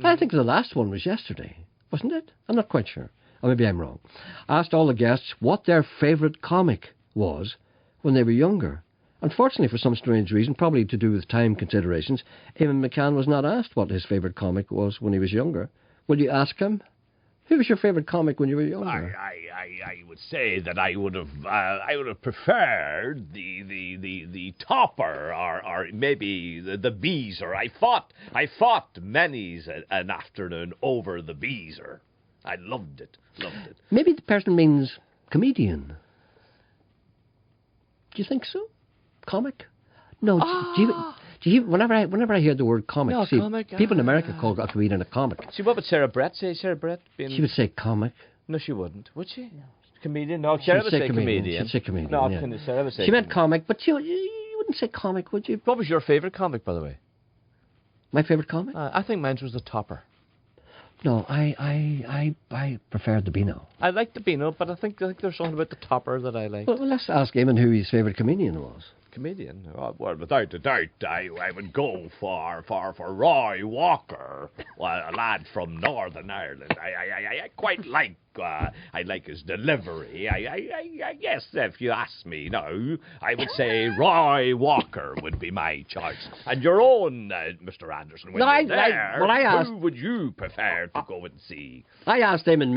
[SPEAKER 3] I think the last one was yesterday, wasn't it? I'm not quite sure. Or maybe I'm wrong. Asked all the guests what their favourite comic was when they were younger. Unfortunately, for some strange reason, probably to do with time considerations, Eamon McCann was not asked what his favourite comic was when he was younger. Will you ask him? Who was your favourite comic when you were younger?
[SPEAKER 5] I would say that I would have preferred the Topper or maybe the Beezer. I fought many's an afternoon over the Beezer. I loved it.
[SPEAKER 3] Maybe the person means comedian. Do you think so? Comic? No. Do you, whenever I hear the word comic,
[SPEAKER 5] no,
[SPEAKER 3] see,
[SPEAKER 5] comic,
[SPEAKER 3] people in America call a comedian a comic.
[SPEAKER 5] See, what would Sarah Brett say? Sarah Brett being...
[SPEAKER 3] She would say comic.
[SPEAKER 5] No, she wouldn't. Would she? No. Comedian? No, Sarah would say comedian.
[SPEAKER 3] She'd say comedian.
[SPEAKER 5] No,
[SPEAKER 3] yeah.
[SPEAKER 5] Sarah would say.
[SPEAKER 3] She meant comic, but you wouldn't say comic, would you?
[SPEAKER 5] What was your favourite comic, by the way?
[SPEAKER 3] My favourite comic?
[SPEAKER 5] I think mine was the Topper.
[SPEAKER 3] No, I preferred the Beano.
[SPEAKER 5] I liked the Beano, but I think there's something about the Topper that I liked.
[SPEAKER 3] Well, let's ask Eamon who his favourite comedian was.
[SPEAKER 5] Comedian? Oh, well, without a doubt, I would go for Roy Walker, well, a lad from Northern Ireland. I quite like. I like his delivery. I guess if you ask me now, I would say Roy Walker would be my choice. And your own, Mr. Anderson, when you're there, who would you prefer to go and see?
[SPEAKER 3] I asked Eamon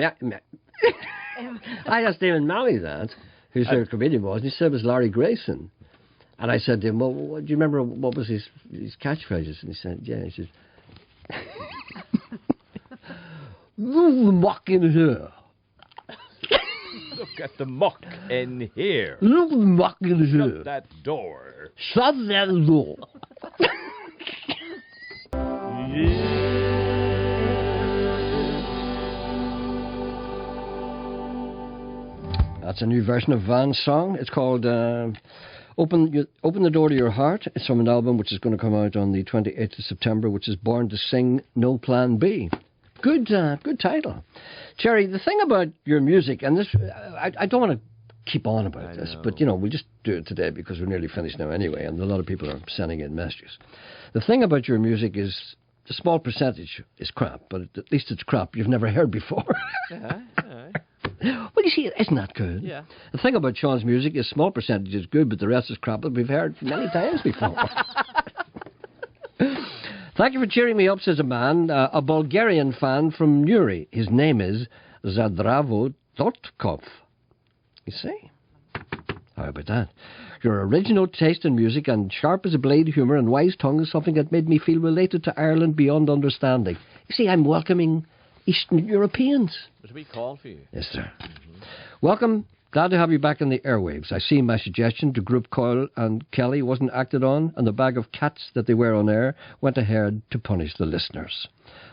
[SPEAKER 3] Malley that, who his favourite comedian was, and he said it was Larry Grayson. And I said to him, well, do you remember what was his catchphrases? And he said, yeah. He said, move the muck in here.
[SPEAKER 5] Look at the muck in here.
[SPEAKER 3] Look at the muck in here.
[SPEAKER 5] Shut that door.
[SPEAKER 3] Shut that door. That's a new version of Van's song. It's called Open the Door to Your Heart. It's from an album which is going to come out on the 28th of September, which is Born to Sing No Plan B. Good title. Gerry, the thing about your music, and this, I don't want to keep on about this, but, we'll just do it today because we're nearly finished now anyway, and a lot of people are sending in messages. The thing about your music is a small percentage is crap, but at least it's crap you've never heard before. Well, you see, isn't that good?
[SPEAKER 5] Yeah.
[SPEAKER 3] The thing about Sean's music is small percentage is good, but the rest is crap that we've heard many times before. Thank you for cheering me up, says a man, a Bulgarian fan from Newry. His name is Zadravo Dotkov. You see? How about that? Your original taste in music and sharp as a blade humour and wise tongue is something that made me feel related to Ireland beyond understanding. You see, I'm welcoming Eastern Europeans.
[SPEAKER 5] There's a wee call for you.
[SPEAKER 3] Yes, sir. Mm-hmm. Welcome. Glad to have you back in the airwaves. I see my suggestion to group Coyle and Kelly wasn't acted on, and the bag of cats that they were on air went ahead to punish the listeners.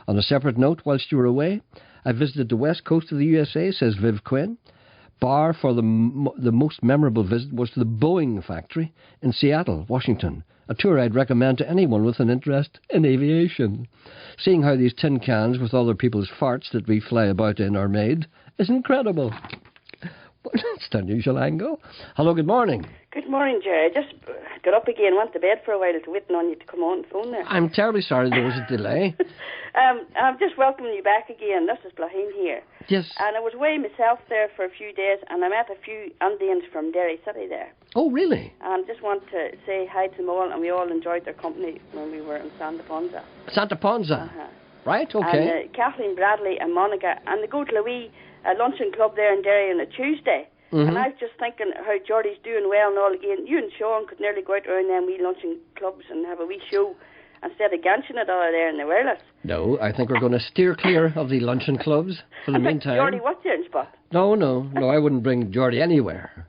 [SPEAKER 3] On a separate note, whilst you were away, I visited the west coast of the USA, says Viv Quinn. Bar for the most memorable visit was to the Boeing factory in Seattle, Washington, a tour I'd recommend to anyone with an interest in aviation. Seeing how these tin cans with other people's farts that we fly about in are made is incredible. That's the unusual angle. Hello, good morning.
[SPEAKER 21] Good morning, Gerry. I just got up again, went to bed for a while, waiting on you to come on the phone there.
[SPEAKER 3] I'm terribly sorry there was a delay.
[SPEAKER 21] I'm just welcoming you back again. This is Blahin here.
[SPEAKER 3] Yes.
[SPEAKER 21] And I was away myself there for a few days, and I met a few Indians from Derry City there.
[SPEAKER 3] Oh, really?
[SPEAKER 21] And just want to say hi to them all, and we all enjoyed their company when we were in Santa Ponza.
[SPEAKER 3] Santa Ponza?
[SPEAKER 21] Uh-huh.
[SPEAKER 3] Right, okay.
[SPEAKER 21] And Kathleen Bradley and Monica, and they go to a wee luncheon club there in Derry on a Tuesday.
[SPEAKER 3] Mm-hmm.
[SPEAKER 21] And I was just thinking how Geordie's doing well and all again. You and Sean could nearly go out around them wee luncheon clubs and have a wee show instead of ganching it all there in the wireless.
[SPEAKER 3] No, I think we're going to steer clear of the luncheon clubs for the meantime.
[SPEAKER 21] Geordie, what's your spot?
[SPEAKER 3] No, I wouldn't bring Geordie anywhere.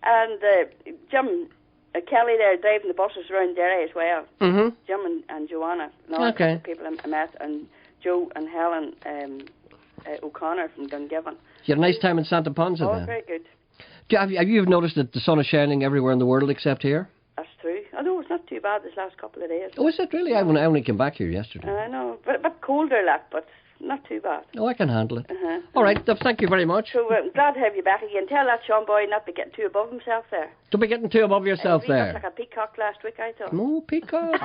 [SPEAKER 21] And Jim Kelly there driving the buses around Derry as well.
[SPEAKER 3] Mm-hmm.
[SPEAKER 21] Jim and Joanna. And all
[SPEAKER 3] okay.
[SPEAKER 21] The people I met, and Joe and Helen O'Connor from Dungiven.
[SPEAKER 3] You had a nice time in Santa Ponza then?
[SPEAKER 21] Very good.
[SPEAKER 3] Have you noticed that the sun is shining everywhere in the world except here?
[SPEAKER 21] That's true. I know it's not too bad this last couple of days.
[SPEAKER 3] Oh, is it really? I only came back here yesterday.
[SPEAKER 21] I know, but a bit colder, like, but not too bad.
[SPEAKER 3] Oh, I can handle it.
[SPEAKER 21] Uh-huh.
[SPEAKER 3] All right, thank you very much.
[SPEAKER 21] So I'm glad to have you back again. Tell that Sean boy not to get too above himself there.
[SPEAKER 3] Don't be getting too above yourself
[SPEAKER 21] He
[SPEAKER 3] there.
[SPEAKER 21] got like a peacock last week, I thought.
[SPEAKER 3] Oh, peacock.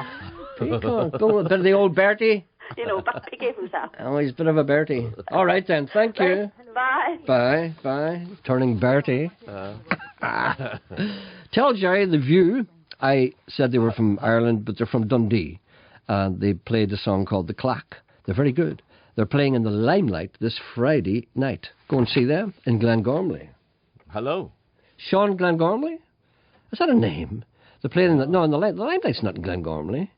[SPEAKER 3] Peacock. Go a bit of the old Bertie.
[SPEAKER 21] You know, but picky of himself.
[SPEAKER 3] Oh, he's a bit of a Bertie. All right then, thank you.
[SPEAKER 21] Bye.
[SPEAKER 3] Bye, bye. Turning Bertie. Tell Gerry the View. I said they were from Ireland, but they're from Dundee. And they played a song called The Clack. They're very good. They're playing in the Limelight this Friday night. Go and see them in Glengormley.
[SPEAKER 5] Hello.
[SPEAKER 3] Sean Glengormley? Is that a name? They're playing in the Limelight's not in Glengormley.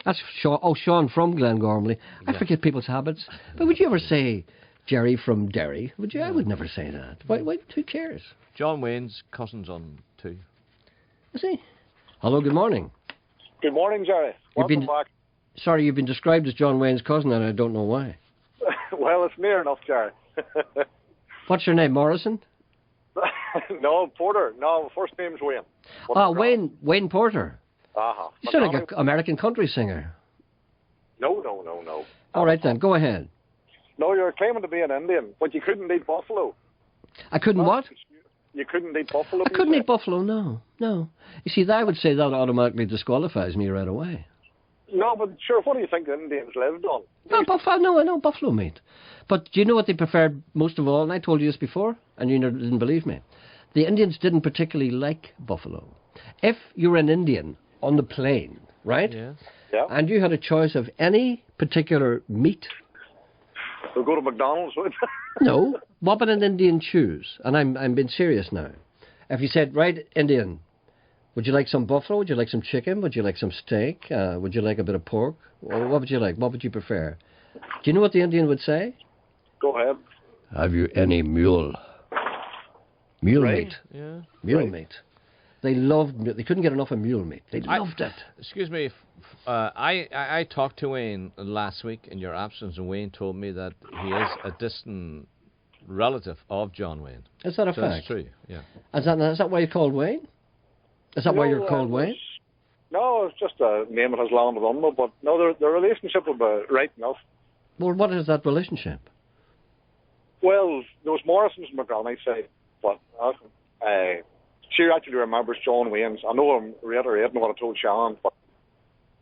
[SPEAKER 3] That's Sean. Oh, Sean from Glengormley. I forget people's habits. But would you ever say Gerry from Derry? Would you? I would never say that. Why? Who cares?
[SPEAKER 5] John Wayne's cousin's on too.
[SPEAKER 3] Is he? Hello, good morning.
[SPEAKER 1] Good morning, Gerry. Welcome back.
[SPEAKER 3] Sorry, you've been described as John Wayne's cousin, and I don't know why.
[SPEAKER 1] Well, it's near enough, Gerry.
[SPEAKER 3] What's your name, Morrison?
[SPEAKER 1] No, Porter. No, first name's Wayne.
[SPEAKER 3] Wayne Porter.
[SPEAKER 1] Uh-huh.
[SPEAKER 3] You sound like an American country singer.
[SPEAKER 1] No.
[SPEAKER 3] All right, then, go ahead.
[SPEAKER 1] No, you're claiming to be an Indian, but you couldn't eat buffalo.
[SPEAKER 3] I couldn't what?
[SPEAKER 1] You couldn't eat buffalo?
[SPEAKER 3] I couldn't eat buffalo, no. You see, I would say that automatically disqualifies me right away.
[SPEAKER 1] No, but sure, what do you think the Indians lived on?
[SPEAKER 3] I know buffalo meat. But do you know what they preferred most of all? And I told you this before, and you didn't believe me. The Indians didn't particularly like buffalo. If you were an Indian on the plain, right?
[SPEAKER 1] Yeah.
[SPEAKER 3] And you had a choice of any particular meat.
[SPEAKER 1] We'll go to McDonald's, would
[SPEAKER 3] No. What would an Indian choose? And I'm being serious now. If you said, right, Indian, would you like some buffalo? Would you like some chicken? Would you like some steak? Would you like a bit of pork? Or what would you like? What would you prefer? Do you know what the Indian would say?
[SPEAKER 1] Go ahead.
[SPEAKER 3] Have you any mule? Mule meat.
[SPEAKER 5] Yeah.
[SPEAKER 3] Mule meat. They loved. They couldn't get enough of mule meat. They loved it.
[SPEAKER 5] Excuse me. I talked to Wayne last week in your absence, and Wayne told me that he is a distant relative of John Wayne.
[SPEAKER 3] Is that a
[SPEAKER 5] fact?
[SPEAKER 3] That's
[SPEAKER 5] true. Yeah.
[SPEAKER 3] Is that why you're called Wayne? Is that why you're called Wayne?
[SPEAKER 1] No, it's just a name that has landed on me. But no, the relationship will be right enough.
[SPEAKER 3] Well, what is that relationship?
[SPEAKER 1] Well, there was Morrison's and McGranny say, but she actually remembers John Wayne's. I know I'm reiterating what I told Sean, but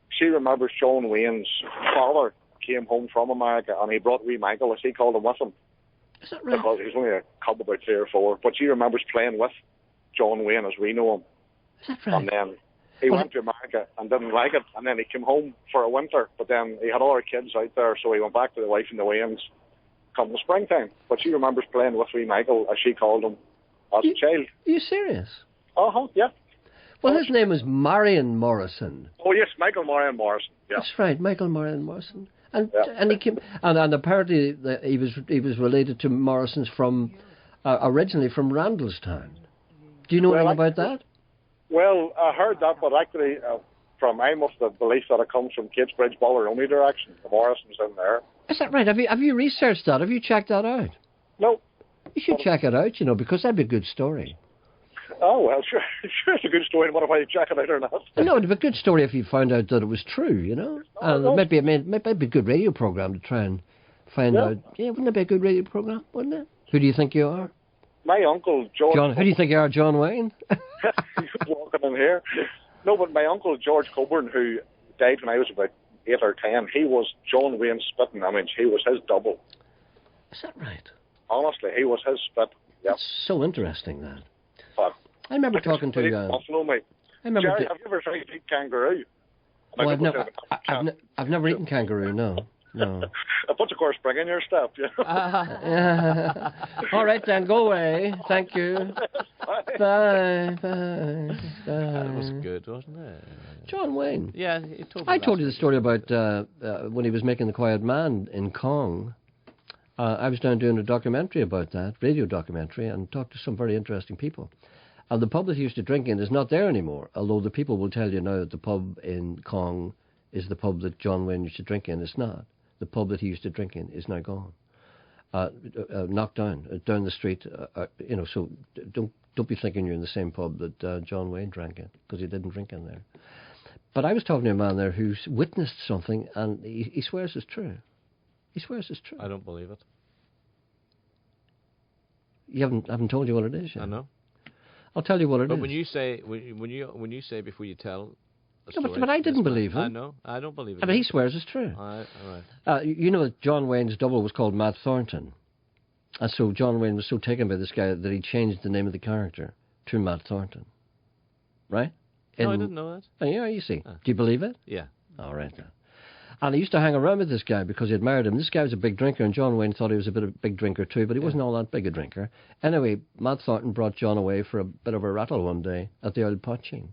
[SPEAKER 1] she remembers John Wayne's father came home from America and he brought wee Michael, as he called him, with him.
[SPEAKER 3] Is that right?
[SPEAKER 1] Because he was only a couple, about 3 or 4. But she remembers playing with John Wayne as we know him.
[SPEAKER 3] Is that right?
[SPEAKER 1] And then he went to America and didn't like it, and then he came home for a winter, but then he had other kids out there, so he went back to the wife and the Waynes come the springtime. But she remembers playing with wee Michael, as she called him, as a child.
[SPEAKER 3] Are you serious?
[SPEAKER 1] Uh-huh, yeah.
[SPEAKER 3] Well, his name was Marion Morrison.
[SPEAKER 1] Oh, yes, Michael Marion Morrison, yeah.
[SPEAKER 3] That's right, Michael Marion Morrison. And he came, and apparently he was related to Morrisons from originally from Randallstown. Do you know anything about that?
[SPEAKER 1] Well, I heard that, but actually, I must have believed that it comes from Kingsbridge, Ballerony direction. The Morrisons in there.
[SPEAKER 3] Is that right? Have you researched that? Have you checked that out?
[SPEAKER 1] No.
[SPEAKER 3] You should check it out, because that'd be a good story.
[SPEAKER 1] Oh, well, sure it's a good story, no matter whether you check it out or not.
[SPEAKER 3] No, it'd be a good story if you found out that it was true, And it might be a good radio programme to try and find out. Yeah, wouldn't it be a good radio programme, wouldn't it? Who do you think you are?
[SPEAKER 1] My uncle, George...
[SPEAKER 3] John, who do you think you are, John Wayne?
[SPEAKER 1] He's walking in here. No, but my uncle, George Coburn, who died when I was about 8 or 10, he was John Wayne's spitting image. He was his double.
[SPEAKER 3] Is that right?
[SPEAKER 1] Honestly, he was his spit. Yep.
[SPEAKER 3] That's so interesting, that.
[SPEAKER 1] But
[SPEAKER 3] I remember talking to...
[SPEAKER 1] Buffalo, mate.
[SPEAKER 3] I remember...
[SPEAKER 1] Gerry, have you ever tried to eat kangaroo?
[SPEAKER 3] Oh, I've never eaten kangaroo, no.
[SPEAKER 1] It puts a course spring in your step,
[SPEAKER 3] All right, then, go away. Thank you. Bye.
[SPEAKER 5] That was good, wasn't it?
[SPEAKER 3] John Wayne.
[SPEAKER 5] Yeah, he told me
[SPEAKER 3] I told you the story about when he was making The Quiet Man in Kong. I was down doing a documentary about that, radio documentary, and talked to some very interesting people. And the pub that he used to drink in is not there anymore, although the people will tell you now that the pub in Kong is the pub that John Wayne used to drink in. It's not. The pub that he used to drink in is now gone. knocked down the street. So don't be thinking you're in the same pub that John Wayne drank in, because he didn't drink in there. But I was talking to a man there who's witnessed something, and he swears it's true. He swears it's true.
[SPEAKER 5] I don't believe it.
[SPEAKER 3] You haven't told you what it is yet.
[SPEAKER 5] I know.
[SPEAKER 3] I'll tell you what it is.
[SPEAKER 5] But when you say before you tell a story,
[SPEAKER 3] but I didn't believe him.
[SPEAKER 5] I know. I don't believe it.
[SPEAKER 3] I mean, he swears it's true.
[SPEAKER 5] All right.
[SPEAKER 3] You know that John Wayne's double was called Matt Thornton. And so John Wayne was so taken by this guy that he changed the name of the character to Matt Thornton. Right?
[SPEAKER 5] No, I didn't know that.
[SPEAKER 3] Oh, yeah, you see. Do you believe it?
[SPEAKER 5] Yeah.
[SPEAKER 3] All right. And he used to hang around with this guy because he admired him. This guy was a big drinker, and John Wayne thought he was a bit of a big drinker too, but he wasn't all that big a drinker. Anyway, Matt Thornton brought John away for a bit of a rattle one day at the old potching.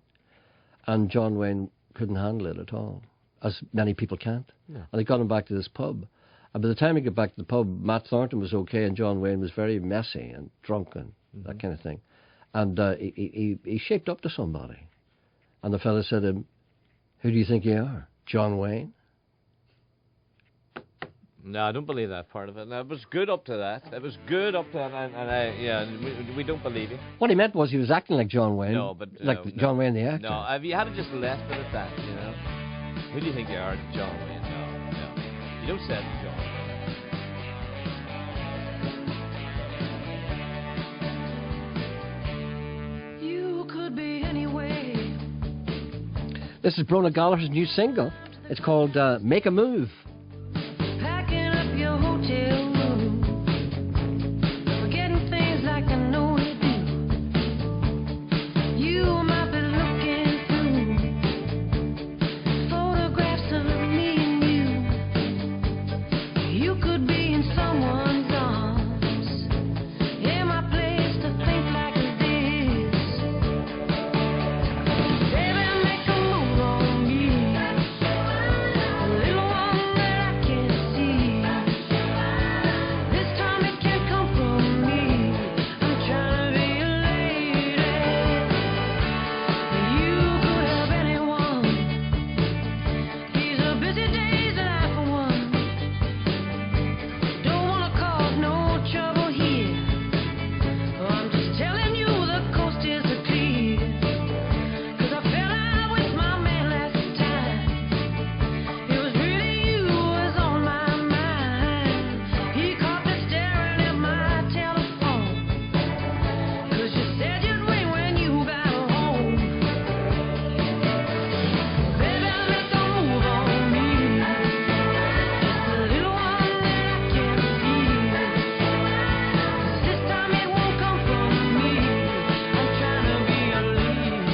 [SPEAKER 3] And John Wayne couldn't handle it at all, as many people can't.
[SPEAKER 5] No.
[SPEAKER 3] And they got him back to this pub. And by the time he got back to the pub, Matt Thornton was okay, and John Wayne was very messy and drunk and that kind of thing. And he shaped up to somebody. And the fella said to him, "Who do you think you are, John Wayne?"
[SPEAKER 5] No, I don't believe that part of it. No, it was good up to that. It was good up to that, and we don't believe it.
[SPEAKER 3] What he meant was he was acting like John Wayne.
[SPEAKER 5] No, but
[SPEAKER 3] John Wayne the actor.
[SPEAKER 5] No, if you had just left it at that, Who do you think you are, John Wayne? No. You don't say it to John Wayne.
[SPEAKER 8] You could be anyway.
[SPEAKER 3] This is Brona Gallagher's new single. It's called Make a Move.
[SPEAKER 8] Packing up your hotel room, forgetting things like I know you do. You might be looking through photographs of me and you. You could be in someone's arms. Yeah, my place to think like this. Baby, make a move on me. A little one that I can see. This time it can't come from me. I'm trying to be a lady. You could have anyone. These are busy days and I for one don't wanna cause no trouble here. I'm just telling you the coast is clear. 'Cause I fell out with my man last time. It was really you who was on my mind. He caught me staring at my telephone. 'Cause you said you'd ring when you got home. Baby, make a move on me. Just a little one that I can feel. 'Cause this time it won't come from me. I'm trying to be a lady.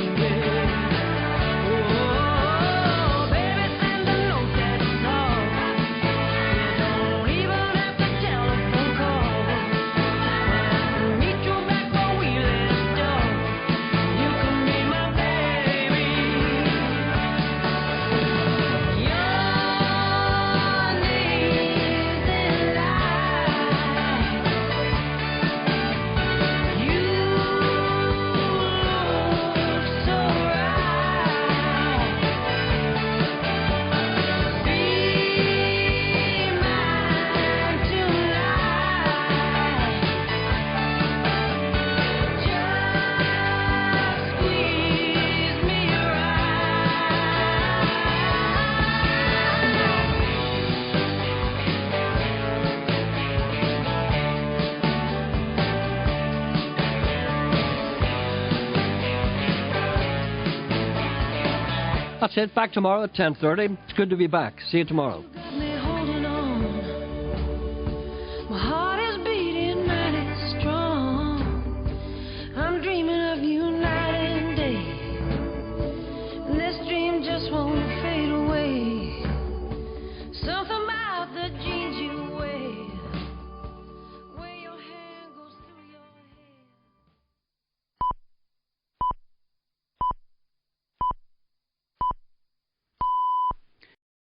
[SPEAKER 8] Oh, baby, send a note, that's all. You don't even have to telephone call. When I can meet you back where we left off, you can be my baby. Your name's in lights. You look so right. Be mine tonight. Just squeeze me
[SPEAKER 3] That's it. Back tomorrow at 10:30. It's good to be back. See you tomorrow.
[SPEAKER 8] right.